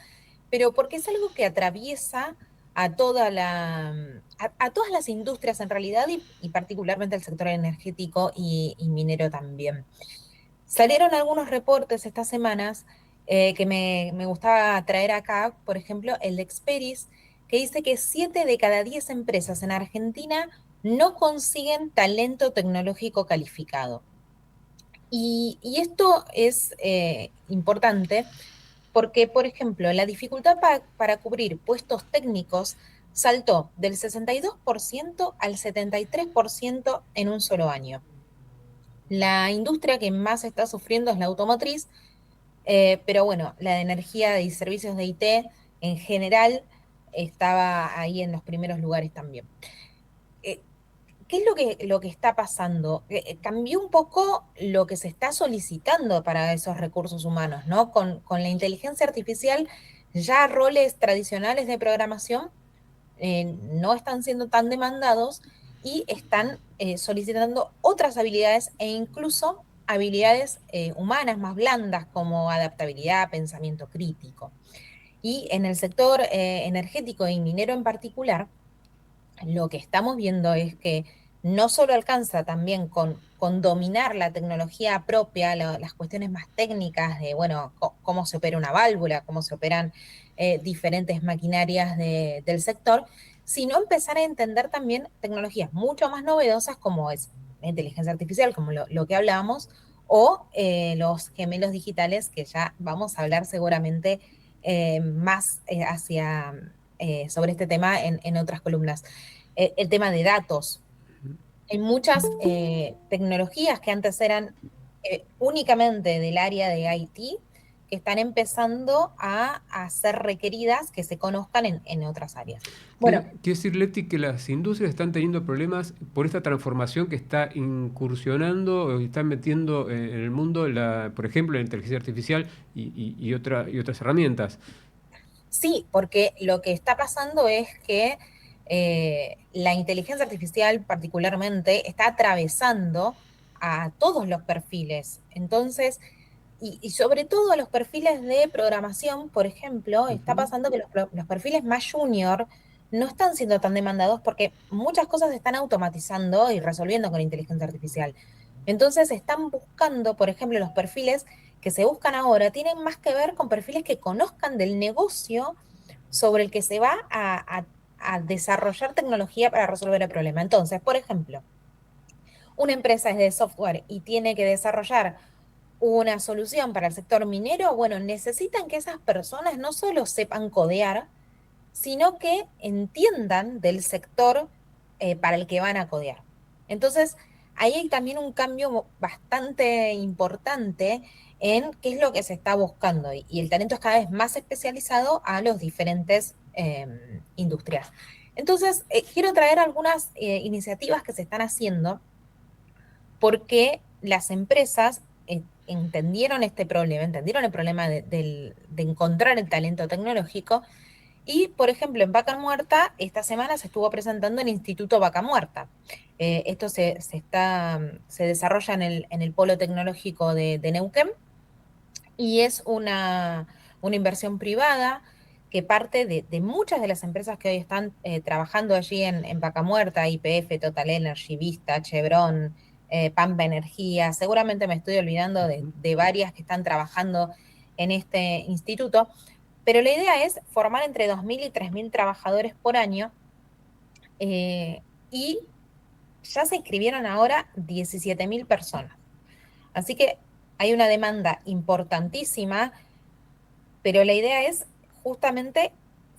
pero porque es algo que atraviesa a todas las industrias en realidad y particularmente el sector energético y minero también. Salieron algunos reportes estas semanas que me gustaba traer acá, por ejemplo, el de Experis, que dice que 7 de cada 10 empresas en Argentina no consiguen talento tecnológico calificado. Y esto es importante porque, por ejemplo, la dificultad para cubrir puestos técnicos saltó del 62% al 73% en un solo año. La industria que más está sufriendo es la automotriz, pero bueno, la de energía y servicios de IT en general estaba ahí en los primeros lugares también. ¿Qué es lo que está pasando? Cambió un poco lo que se está solicitando para esos recursos humanos, ¿no? Con la inteligencia artificial, ya roles tradicionales de programación no están siendo tan demandados y están solicitando otras habilidades e incluso habilidades humanas más blandas como adaptabilidad, pensamiento crítico. Y en el sector energético y minero en particular, lo que estamos viendo es que no solo alcanza también con dominar la tecnología propia, las cuestiones más técnicas de, bueno, cómo se opera una válvula, cómo se operan diferentes maquinarias del sector, sino empezar a entender también tecnologías mucho más novedosas como es la inteligencia artificial, como lo que hablábamos, o los gemelos digitales, que ya vamos a hablar seguramente más sobre este tema en otras columnas. El tema de datos. Hay muchas tecnologías que antes eran únicamente del área de IT que están empezando a ser requeridas que se conozcan en otras áreas. Bueno, Quiere decir, Leti, que las industrias están teniendo problemas por esta transformación que está incursionando o están metiendo en el mundo, por ejemplo, la inteligencia artificial y otras herramientas. Sí, porque lo que está pasando es que la inteligencia artificial particularmente está atravesando a todos los perfiles. Entonces, y sobre todo a los perfiles de programación, por ejemplo, está pasando que los perfiles más junior no están siendo tan demandados porque muchas cosas se están automatizando y resolviendo con inteligencia artificial. Entonces están buscando, por ejemplo, los perfiles que se buscan ahora tienen más que ver con perfiles que conozcan del negocio sobre el que se va a desarrollar tecnología para resolver el problema. Entonces, por ejemplo, una empresa es de software y tiene que desarrollar una solución para el sector minero, bueno, necesitan que esas personas no solo sepan codear, sino que entiendan del sector para el que van a codear. Entonces, ahí hay también un cambio bastante importante en qué es lo que se está buscando y el talento es cada vez más especializado a los diferentes industrias. Entonces, quiero traer algunas iniciativas que se están haciendo porque las empresas entendieron este problema, entendieron el problema de encontrar el talento tecnológico y, por ejemplo, en Vaca Muerta, esta semana se estuvo presentando el Instituto Vaca Muerta. Esto se desarrolla en el Polo Tecnológico de Neuquén y es una inversión privada que parte de muchas de las empresas que hoy están trabajando allí en Vaca Muerta, YPF, Total Energy, Vista, Chevron, Pampa Energía, seguramente me estoy olvidando de varias que están trabajando en este instituto, pero la idea es formar entre 2.000 y 3.000 trabajadores por año y ya se inscribieron ahora 17.000 personas. Así que hay una demanda importantísima, pero la idea es justamente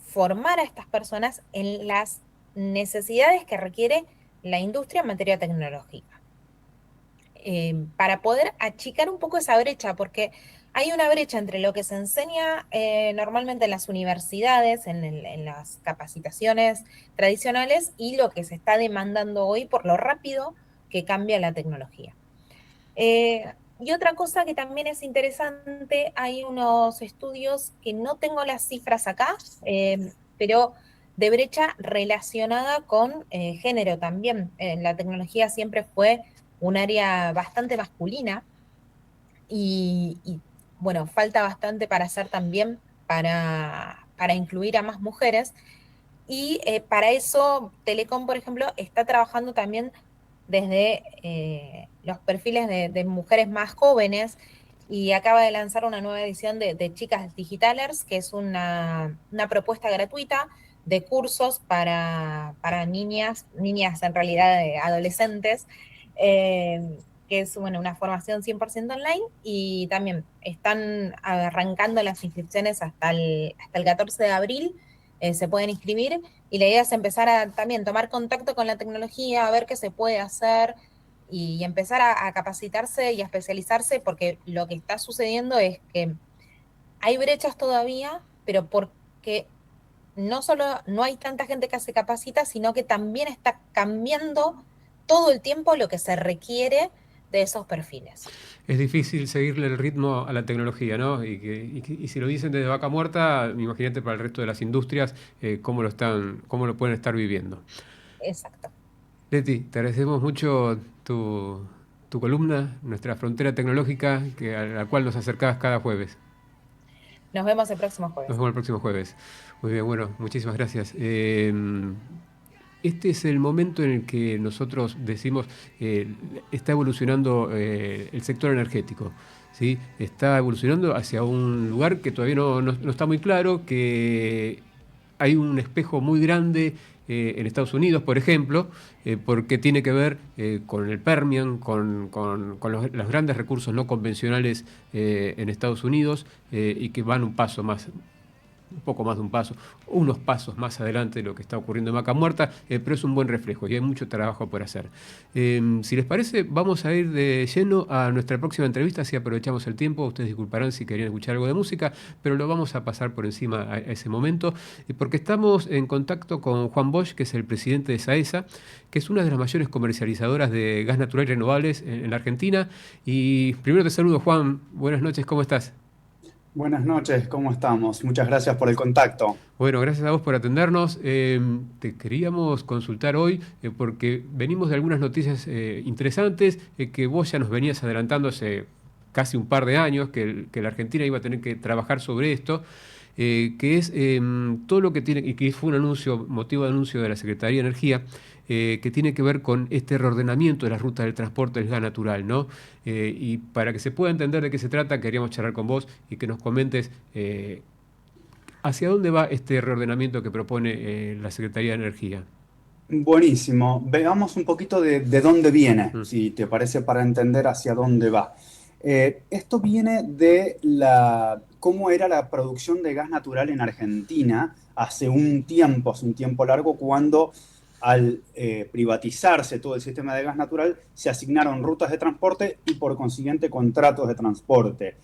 formar a estas personas en las necesidades que requiere la industria en materia tecnológica. Para poder achicar un poco esa brecha, porque hay una brecha entre lo que se enseña normalmente en las universidades, en las capacitaciones tradicionales, y lo que se está demandando hoy por lo rápido que cambia la tecnología. Y otra cosa que también es interesante, hay unos estudios que no tengo las cifras acá, pero de brecha relacionada con género también. La tecnología siempre fue un área bastante masculina y bueno, falta bastante para hacer también para incluir a más mujeres. Y para eso Telecom, por ejemplo, está trabajando también desde los perfiles de mujeres más jóvenes y acaba de lanzar una nueva edición de Chicas Digitalers, que es una propuesta gratuita de cursos para niñas en realidad adolescentes, que es bueno, una formación 100% online, y también están arrancando las inscripciones hasta el 14 de abril, se pueden inscribir, y la idea es empezar a también tomar contacto con la tecnología, a ver qué se puede hacer y empezar a capacitarse y a especializarse, porque lo que está sucediendo es que hay brechas todavía, pero porque no solo no hay tanta gente que se capacita, sino que también está cambiando todo el tiempo lo que se requiere de esos perfiles. Es difícil seguirle el ritmo a la tecnología, ¿no? Y si lo dicen desde Vaca Muerta, imagínate para el resto de las industrias cómo lo pueden estar viviendo. Exacto. Leti, te agradecemos mucho tu columna, nuestra frontera tecnológica, a la cual nos acercabas cada jueves. Nos vemos el próximo jueves. Nos vemos el próximo jueves. Muy bien, bueno, muchísimas gracias. Este es el momento en el que nosotros decimos está evolucionando el sector energético, ¿sí? Está evolucionando hacia un lugar que todavía no está muy claro, que hay un espejo muy grande en Estados Unidos, por ejemplo, porque tiene que ver con el Permian, con los grandes recursos no convencionales en Estados Unidos, y que van un poco más de un paso, unos pasos más adelante de lo que está ocurriendo en Vaca Muerta, pero es un buen reflejo y hay mucho trabajo por hacer. Si les parece, vamos a ir de lleno a nuestra próxima entrevista, si aprovechamos el tiempo. Ustedes disculparán si querían escuchar algo de música, pero lo vamos a pasar por encima a ese momento, porque estamos en contacto con Juan Bosch, que es el presidente de SAESA, que es una de las mayores comercializadoras de gas natural y renovables en la Argentina. Y primero te saludo, Juan. Buenas noches, ¿cómo estás? Buenas noches, ¿cómo estamos? Muchas gracias por el contacto. Bueno, gracias a vos por atendernos. Te queríamos consultar hoy porque venimos de algunas noticias interesantes que vos ya nos venías adelantando hace casi un par de años, que la Argentina iba a tener que trabajar sobre esto, que es todo lo que tiene, y que fue motivo de anuncio de la Secretaría de Energía, que tiene que ver con este reordenamiento de las rutas del transporte del gas natural, ¿no? Y para que se pueda entender de qué se trata, queríamos charlar con vos y que nos comentes hacia dónde va este reordenamiento que propone la Secretaría de Energía. Buenísimo. Veamos un poquito de dónde viene, si te parece, para entender hacia dónde va. Esto viene de cómo era la producción de gas natural en Argentina hace un tiempo largo, cuando al privatizarse todo el sistema de gas natural, se asignaron rutas de transporte y por consiguiente contratos de transporte.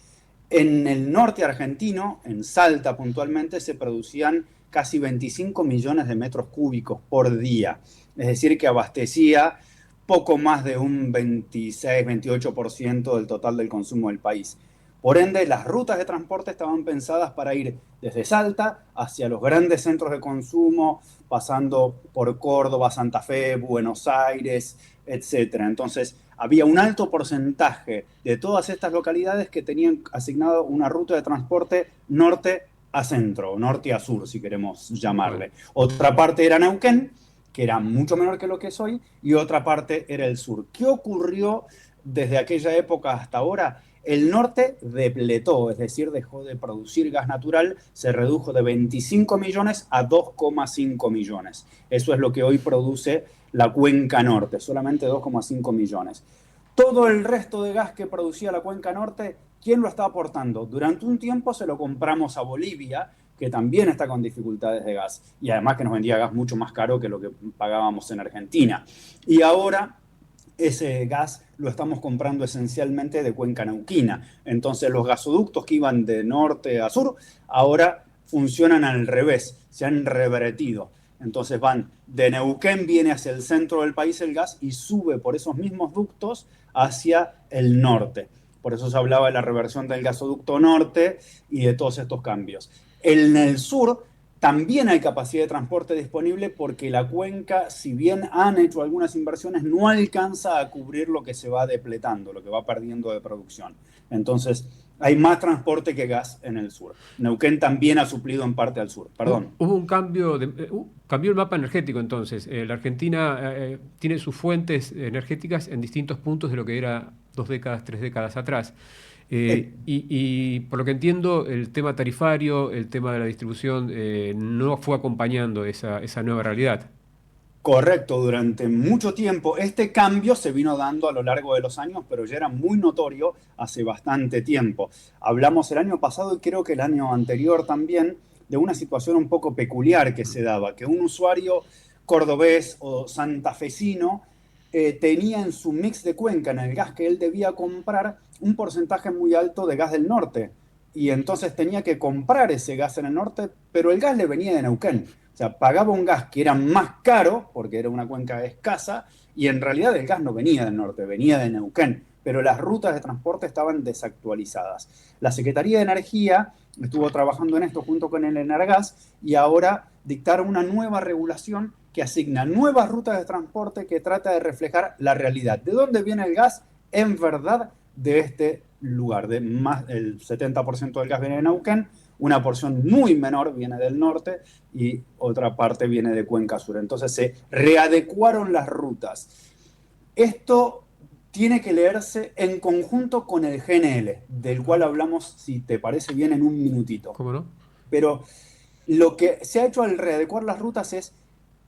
En el norte argentino, en Salta puntualmente, se producían casi 25 millones de metros cúbicos por día. Es decir, que abastecía poco más de un 26-28% del total del consumo del país. Por ende, las rutas de transporte estaban pensadas para ir desde Salta hacia los grandes centros de consumo, pasando por Córdoba, Santa Fe, Buenos Aires, etc. Entonces, había un alto porcentaje de todas estas localidades que tenían asignado una ruta de transporte norte a centro, o norte a sur, si queremos llamarle. Otra parte era Neuquén, que era mucho menor que lo que es hoy, y otra parte era el sur. ¿Qué ocurrió desde aquella época hasta ahora? El norte depletó, es decir, dejó de producir gas natural, se redujo de 25 millones a 2,5 millones. Eso es lo que hoy produce la cuenca norte, solamente 2,5 millones. Todo el resto de gas que producía la cuenca norte, ¿quién lo está aportando? Durante un tiempo se lo compramos a Bolivia, que también está con dificultades de gas, y además que nos vendía gas mucho más caro que lo que pagábamos en Argentina. Y ahora ese gas lo estamos comprando esencialmente de cuenca neuquina. Entonces los gasoductos que iban de norte a sur ahora funcionan al revés, se han revertido. Entonces van de Neuquén, viene hacia el centro del país el gas y sube por esos mismos ductos hacia el norte. Por eso se hablaba de la reversión del gasoducto norte y de todos estos cambios. En el sur también hay capacidad de transporte disponible porque la cuenca, si bien han hecho algunas inversiones, no alcanza a cubrir lo que se va depletando, lo que va perdiendo de producción. Entonces, hay más transporte que gas en el sur. Neuquén también ha suplido en parte al sur. Perdón. Hubo un cambio, cambió el mapa energético entonces. La Argentina tiene sus fuentes energéticas en distintos puntos de lo que era 2 décadas, 3 décadas atrás. Y por lo que entiendo, el tema tarifario, el tema de la distribución, no fue acompañando esa nueva realidad. Correcto, durante mucho tiempo este cambio se vino dando a lo largo de los años, pero ya era muy notorio hace bastante tiempo. Hablamos el año pasado y creo que el año anterior también de una situación un poco peculiar que se daba, que un usuario cordobés o santafesino tenía en su mix de cuenca, en el gas que él debía comprar, un porcentaje muy alto de gas del norte. Y entonces tenía que comprar ese gas en el norte, pero el gas le venía de Neuquén. O sea, pagaba un gas que era más caro, porque era una cuenca escasa, y en realidad el gas no venía del norte, venía de Neuquén. Pero las rutas de transporte estaban desactualizadas. La Secretaría de Energía estuvo trabajando en esto junto con el Enargas y ahora dictaron una nueva regulación que asigna nuevas rutas de transporte que trata de reflejar la realidad. ¿De dónde viene el gas? En verdad, de este lugar. Más el 70% del gas viene de Neuquén, una porción muy menor viene del norte y otra parte viene de Cuenca Sur. Entonces se readecuaron las rutas. Esto tiene que leerse en conjunto con el GNL, del cual hablamos, si te parece bien, en un minutito. ¿Cómo no? Pero lo que se ha hecho al readecuar las rutas es,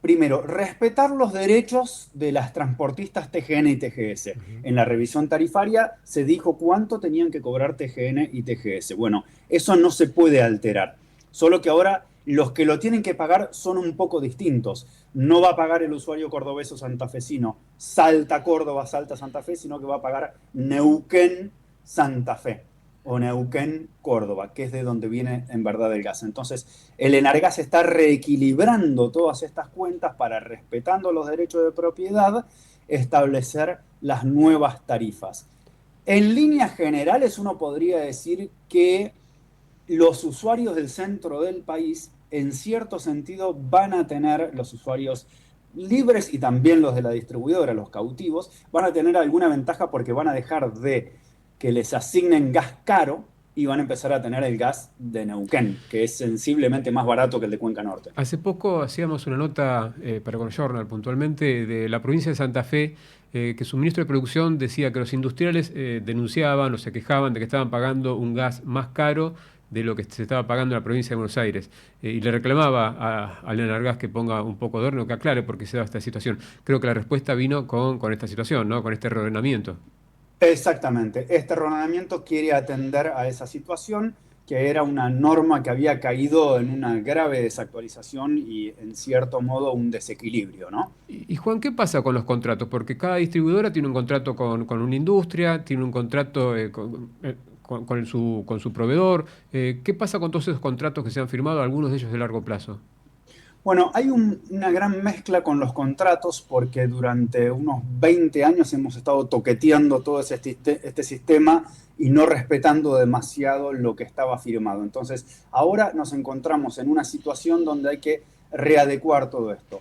primero, respetar los derechos de las transportistas TGN y TGS. En la revisión tarifaria se dijo cuánto tenían que cobrar TGN y TGS. Bueno, eso no se puede alterar. Solo que ahora los que lo tienen que pagar son un poco distintos. No va a pagar el usuario cordobés o santafesino Salta Córdoba, Salta Santa Fe, sino que va a pagar Neuquén Santa Fe o Neuquén Córdoba, que es de donde viene en verdad el gas. Entonces, el Enargas está reequilibrando todas estas cuentas para, respetando los derechos de propiedad, establecer las nuevas tarifas. En líneas generales, uno podría decir que los usuarios del centro del país, en cierto sentido, van a tener, los usuarios libres y también los de la distribuidora, los cautivos, van a tener alguna ventaja porque van a dejar de que les asignen gas caro y van a empezar a tener el gas de Neuquén, que es sensiblemente más barato que el de Cuenca Norte. Hace poco hacíamos una nota para Conjournal, puntualmente, de la provincia de Santa Fe, que su ministro de Producción decía que los industriales denunciaban o se quejaban de que estaban pagando un gas más caro de lo que se estaba pagando en la provincia de Buenos Aires. Y le reclamaba al Enargas que ponga un poco de horno, que aclare por qué se da esta situación. Creo que la respuesta vino con esta situación, ¿no? Con este reordenamiento. Exactamente. Este reordenamiento quiere atender a esa situación, que era una norma que había caído en una grave desactualización y, en cierto modo, un desequilibrio, ¿no? Y Juan, ¿qué pasa con los contratos? Porque cada distribuidora tiene un contrato con una industria, tiene un contrato con su proveedor. ¿Qué pasa con todos esos contratos que se han firmado, algunos de ellos de largo plazo? Bueno, hay una gran mezcla con los contratos porque durante unos 20 años hemos estado toqueteando todo este sistema y no respetando demasiado lo que estaba firmado. Entonces, ahora nos encontramos en una situación donde hay que readecuar todo esto.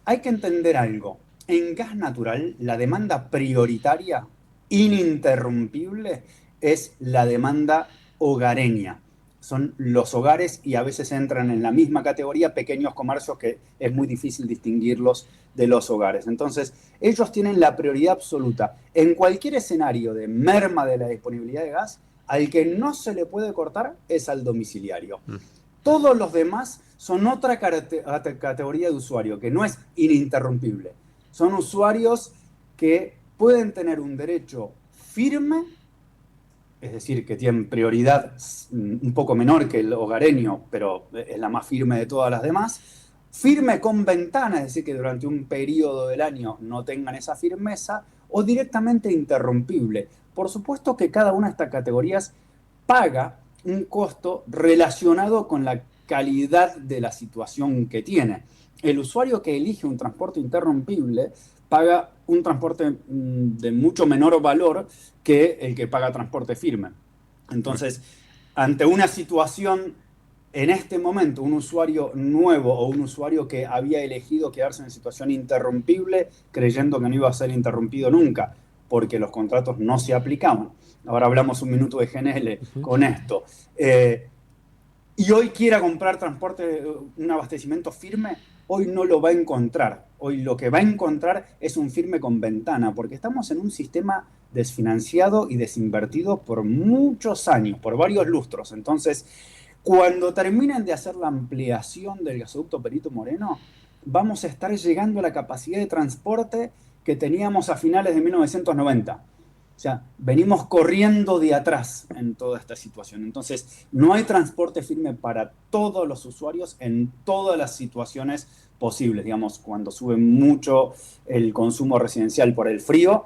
Hay que entender algo. En gas natural, la demanda prioritaria, ininterrumpible, es la demanda hogareña. Son los hogares y a veces entran en la misma categoría pequeños comercios que es muy difícil distinguirlos de los hogares. Entonces, ellos tienen la prioridad absoluta. En cualquier escenario de merma de la disponibilidad de gas, al que no se le puede cortar es al domiciliario. Todos los demás son otra categoría de usuario, que no es ininterrumpible. Son usuarios que pueden tener un derecho firme, es decir, que tienen prioridad un poco menor que el hogareño, pero es la más firme de todas las demás. Firme con ventana, es decir, que durante un periodo del año no tengan esa firmeza, o directamente interrumpible. Por supuesto que cada una de estas categorías paga un costo relacionado con la calidad de la situación que tiene. El usuario que elige un transporte interrumpible paga un transporte de mucho menor valor que el que paga transporte firme. Entonces, ante una situación, en este momento, un usuario nuevo o un usuario que había elegido quedarse en situación interrumpible creyendo que no iba a ser interrumpido nunca, porque los contratos no se aplicaban. Ahora hablamos un minuto de GNL con esto. Y hoy quiera comprar transporte, un abastecimiento firme, hoy no lo va a encontrar. Hoy lo que va a encontrar es un firme con ventana, porque estamos en un sistema desfinanciado y desinvertido por muchos años, por varios lustros. Entonces, cuando terminen de hacer la ampliación del gasoducto Perito Moreno, vamos a estar llegando a la capacidad de transporte que teníamos a finales de 1990. O sea, venimos corriendo de atrás en toda esta situación. Entonces, no hay transporte firme para todos los usuarios en todas las situaciones posibles. Digamos, cuando sube mucho el consumo residencial por el frío,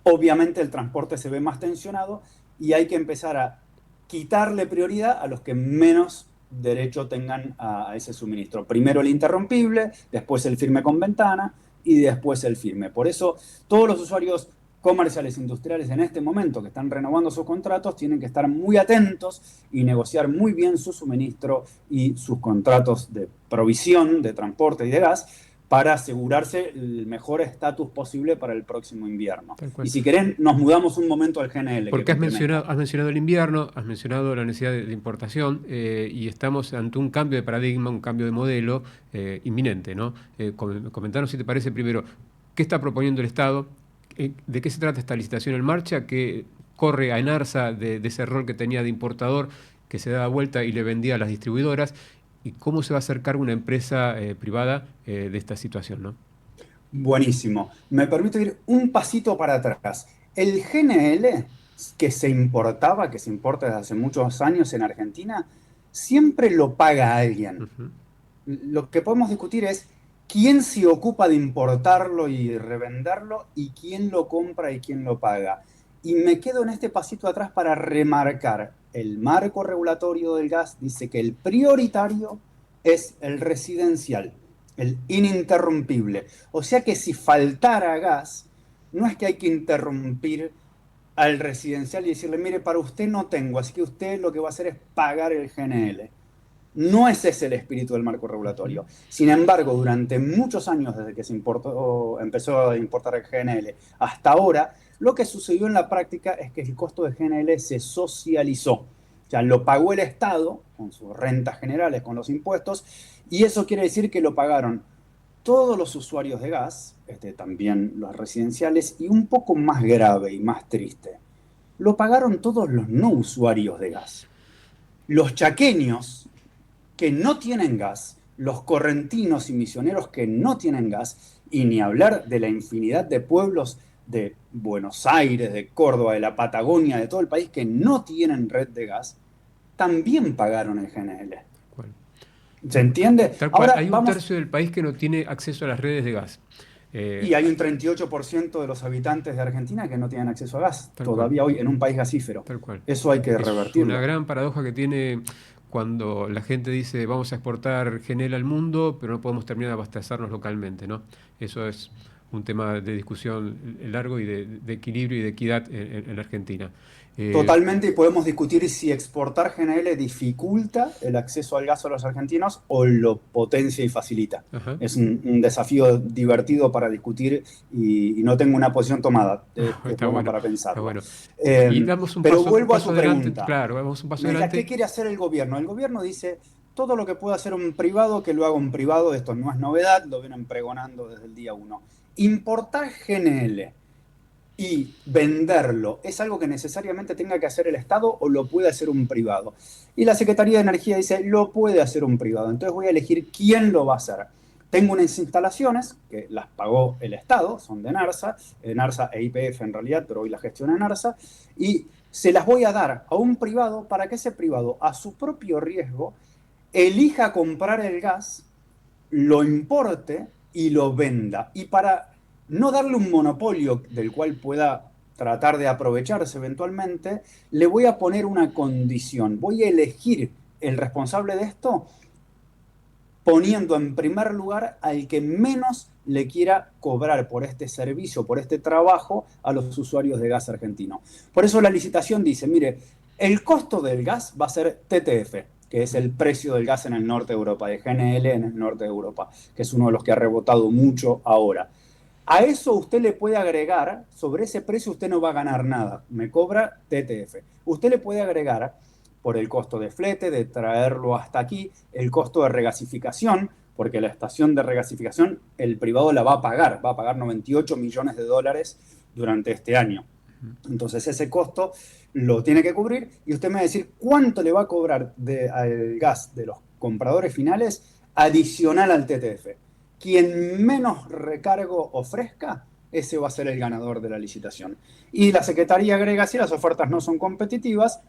obviamente el transporte se ve más tensionado y hay que empezar a quitarle prioridad a los que menos derecho tengan a ese suministro. Primero el interrumpible, después el firme con ventana y después el firme. Por eso, todos los usuarios comerciales industriales en este momento que están renovando sus contratos tienen que estar muy atentos y negociar muy bien su suministro y sus contratos de provisión, de transporte y de gas para asegurarse el mejor estatus posible para el próximo invierno. Y si querés, nos mudamos un momento al GNL. Porque has mencionado el invierno, has mencionado la necesidad de importación y estamos ante un cambio de paradigma, un cambio de modelo inminente, ¿no? Comentanos si te parece primero, ¿qué está proponiendo el Estado? ¿De qué se trata esta licitación en marcha que corre a Enarsa de ese rol que tenía de importador, que se daba vuelta y le vendía a las distribuidoras? ¿Y cómo se va a acercar una empresa privada de esta situación, ¿no? Buenísimo. Me permito ir un pasito para atrás. El GNL que se importa desde hace muchos años en Argentina, siempre lo paga alguien. Lo que podemos discutir es quién se ocupa de importarlo y revenderlo y quién lo compra y quién lo paga. Y me quedo en este pasito atrás para remarcar. El marco regulatorio del gas dice que el prioritario es el residencial, el ininterrumpible. O sea que si faltara gas, no es que hay que interrumpir al residencial y decirle, mire, para usted no tengo, así que usted lo que va a hacer es pagar el GNL. No ese es el espíritu del marco regulatorio. Sin embargo, durante muchos años, desde que se empezó a importar el GNL hasta ahora, lo que sucedió en la práctica es que el costo del GNL se socializó. O sea, lo pagó el Estado con sus rentas generales, con los impuestos, y eso quiere decir que lo pagaron todos los usuarios de gas, también los residenciales, y un poco más grave y más triste, lo pagaron todos los no usuarios de gas. Los chaqueños que no tienen gas, los correntinos y misioneros que no tienen gas, y ni hablar de la infinidad de pueblos de Buenos Aires, de Córdoba, de la Patagonia, de todo el país que no tienen red de gas, también pagaron el GNL. ¿Se entiende? Ahora, hay un tercio del país que no tiene acceso a las redes de gas. Y hay un 38% de los habitantes de Argentina que no tienen acceso a gas, todavía hoy en un país gasífero. Eso hay que revertirlo. Una gran paradoja que tiene cuando la gente dice vamos a exportar GNL al mundo, pero no podemos terminar de abastecernos localmente, ¿no? Eso es un tema de discusión largo y de equilibrio y de equidad en Argentina. Totalmente, y podemos discutir si exportar GNL dificulta el acceso al gas a los argentinos o lo potencia y facilita. Es un desafío divertido para discutir y no tengo una posición tomada. Está bueno para pensarlo. Bueno. Y damos pero vuelvo a su pregunta. Claro, vamos un paso adelante. ¿Qué quiere hacer el gobierno? El gobierno dice, todo lo que pueda hacer un privado, que lo haga un privado. Esto no es novedad, lo vienen pregonando desde el día 1. Importar GNL y venderlo, ¿es algo que necesariamente tenga que hacer el Estado o lo puede hacer un privado? Y la Secretaría de Energía dice, lo puede hacer un privado. Entonces voy a elegir quién lo va a hacer. Tengo unas instalaciones que las pagó el Estado, son de Enarsa e YPF en realidad, pero hoy la gestiona Enarsa, y se las voy a dar a un privado para que ese privado, a su propio riesgo, elija comprar el gas, lo importe y lo venda. Y para no darle un monopolio del cual pueda tratar de aprovecharse eventualmente, le voy a poner una condición. Voy a elegir el responsable de esto poniendo en primer lugar al que menos le quiera cobrar por este servicio, por este trabajo a los usuarios de gas argentino. Por eso la licitación dice, mire, el costo del gas va a ser TTF, que es el precio del gas en el norte de Europa, de GNL en el norte de Europa, que es uno de los que ha rebotado mucho ahora. A eso usted le puede agregar, sobre ese precio usted no va a ganar nada, me cobra TTF. Usted le puede agregar, por el costo de flete, de traerlo hasta aquí, el costo de regasificación, porque la estación de regasificación el privado la va a pagar 98 millones de dólares durante este año. Entonces ese costo lo tiene que cubrir y usted me va a decir cuánto le va a cobrar al gas de los compradores finales adicional al TTF. Quien menos recargo ofrezca, ese va a ser el ganador de la licitación. Y la Secretaría agrega, si las ofertas no son competitivas,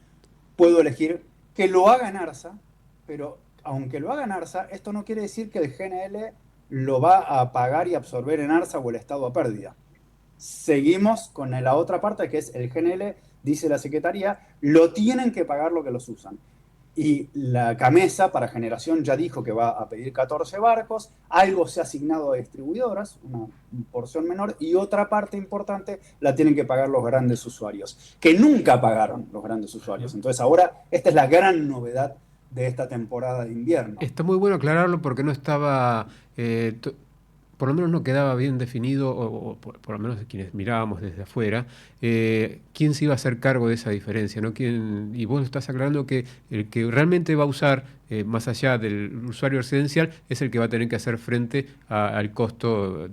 puedo elegir que lo haga ENARSA, pero aunque lo haga ENARSA, esto no quiere decir que el GNL lo va a pagar y absorber ENARSA o el Estado a pérdida. Seguimos con la otra parte, que es el GNL, dice la Secretaría, lo tienen que pagar lo que los usan. Y la CAMESA para generación ya dijo que va a pedir 14 barcos, algo se ha asignado a distribuidoras, una porción menor, y otra parte importante la tienen que pagar los grandes usuarios, que nunca pagaron los grandes usuarios. Entonces ahora esta es la gran novedad de esta temporada de invierno. Está muy bueno aclararlo porque no estaba, por lo menos no quedaba bien definido, o por lo menos quienes mirábamos desde afuera, quién se iba a hacer cargo de esa diferencia, ¿no? Y vos estás aclarando que el que realmente va a usar, más allá del usuario residencial, es el que va a tener que hacer frente al costo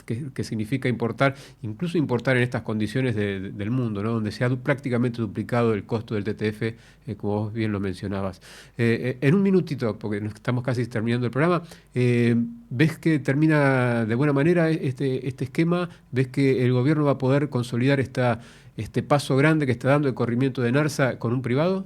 que significa importar, incluso importar en estas condiciones del mundo, ¿no? Donde se ha prácticamente duplicado el costo del TTF, como vos bien lo mencionabas. En un minutito, porque estamos casi terminando el programa, ¿ves que termina de buena manera este esquema? ¿Ves que el gobierno va a poder consolidar este paso grande que está dando el corrimiento de ENARSA con un privado?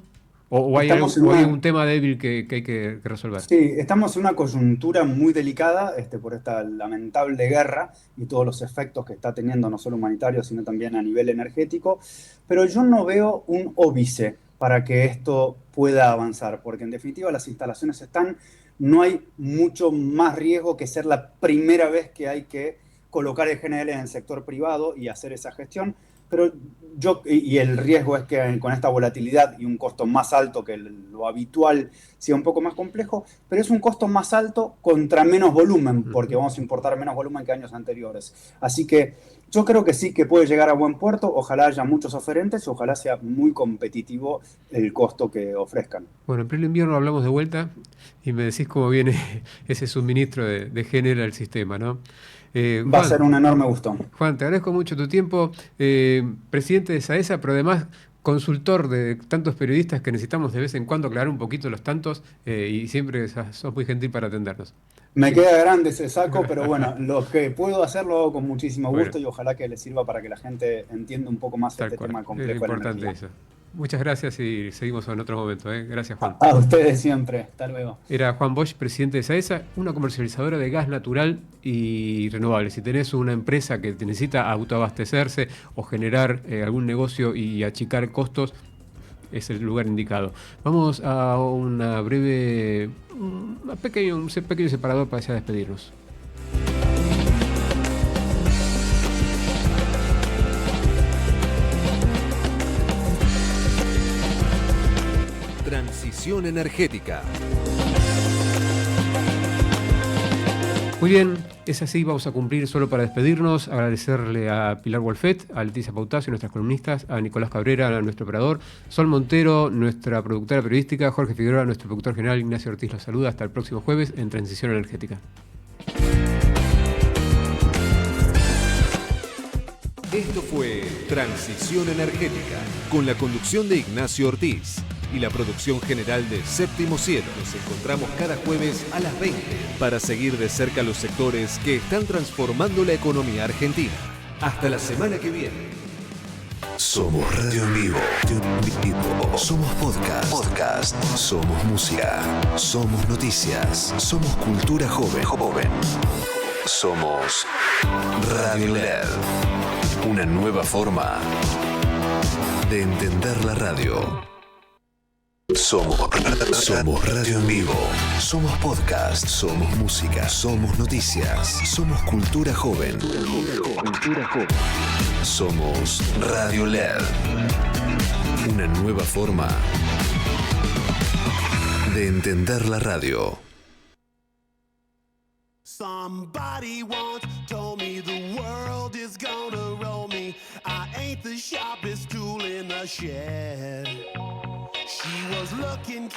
¿O hay un tema débil que hay que resolver? Sí, estamos en una coyuntura muy delicada por esta lamentable guerra y todos los efectos que está teniendo, no solo humanitarios, sino también a nivel energético, pero yo no veo un óbice para que esto pueda avanzar, porque en definitiva las instalaciones están, no hay mucho más riesgo que ser la primera vez que hay que colocar el GNL en el sector privado y hacer esa gestión. Pero y el riesgo es que con esta volatilidad y un costo más alto que lo habitual sea un poco más complejo, pero es un costo más alto contra menos volumen, porque vamos a importar menos volumen que años anteriores. Así que yo creo que sí que puede llegar a buen puerto, ojalá haya muchos oferentes y ojalá sea muy competitivo el costo que ofrezcan. Bueno, en pleno invierno hablamos de vuelta y me decís cómo viene ese suministro de GNL al sistema, ¿no? Va a ser un enorme gusto. Juan, te agradezco mucho tu tiempo, presidente de SAESA, pero además consultor de tantos periodistas que necesitamos de vez en cuando aclarar un poquito los tantos y siempre sos muy gentil para atendernos. Me queda grande ese saco, pero bueno, lo que puedo hacer lo hago con muchísimo gusto y ojalá que les sirva para que la gente entienda un poco más tema complejo. Es importante eso. Muchas gracias y seguimos en otro momento. Gracias, Juan. A ustedes siempre. Hasta luego. Era Juan Bosch, presidente de SAESA, una comercializadora de gas natural y renovable. Si tenés una empresa que necesita autoabastecerse o generar algún negocio y achicar costos, es el lugar indicado. Vamos a un pequeño separador para ya despedirnos. Transición energética. Muy bien, es así, vamos a cumplir solo para despedirnos, agradecerle a Pilar Wolfet, a Leticia Pautacio, nuestras columnistas, a Nicolás Cabrera, a nuestro operador, Sol Montero, nuestra productora periodística, Jorge Figueroa, nuestro productor general, Ignacio Ortiz los saluda, hasta el próximo jueves en Transición Energética. Esto fue Transición Energética, con la conducción de Ignacio Ortiz y la producción general de Séptimo Cielo. Nos encontramos cada jueves a las 20 para seguir de cerca los sectores que están transformando la economía argentina. Hasta la semana que viene. Somos radio en vivo. Somos podcast. Somos música. Somos noticias. Somos cultura joven. Somos Radio LED. Una nueva forma de entender la radio. Somos radio en vivo. Somos podcast. Somos música. Somos noticias. Somos cultura joven. Somos Radio LED. Una nueva forma de entender la radio. Somebody once told me the world is gonna roll me. I ain't the sharpest tool in the shed. She was looking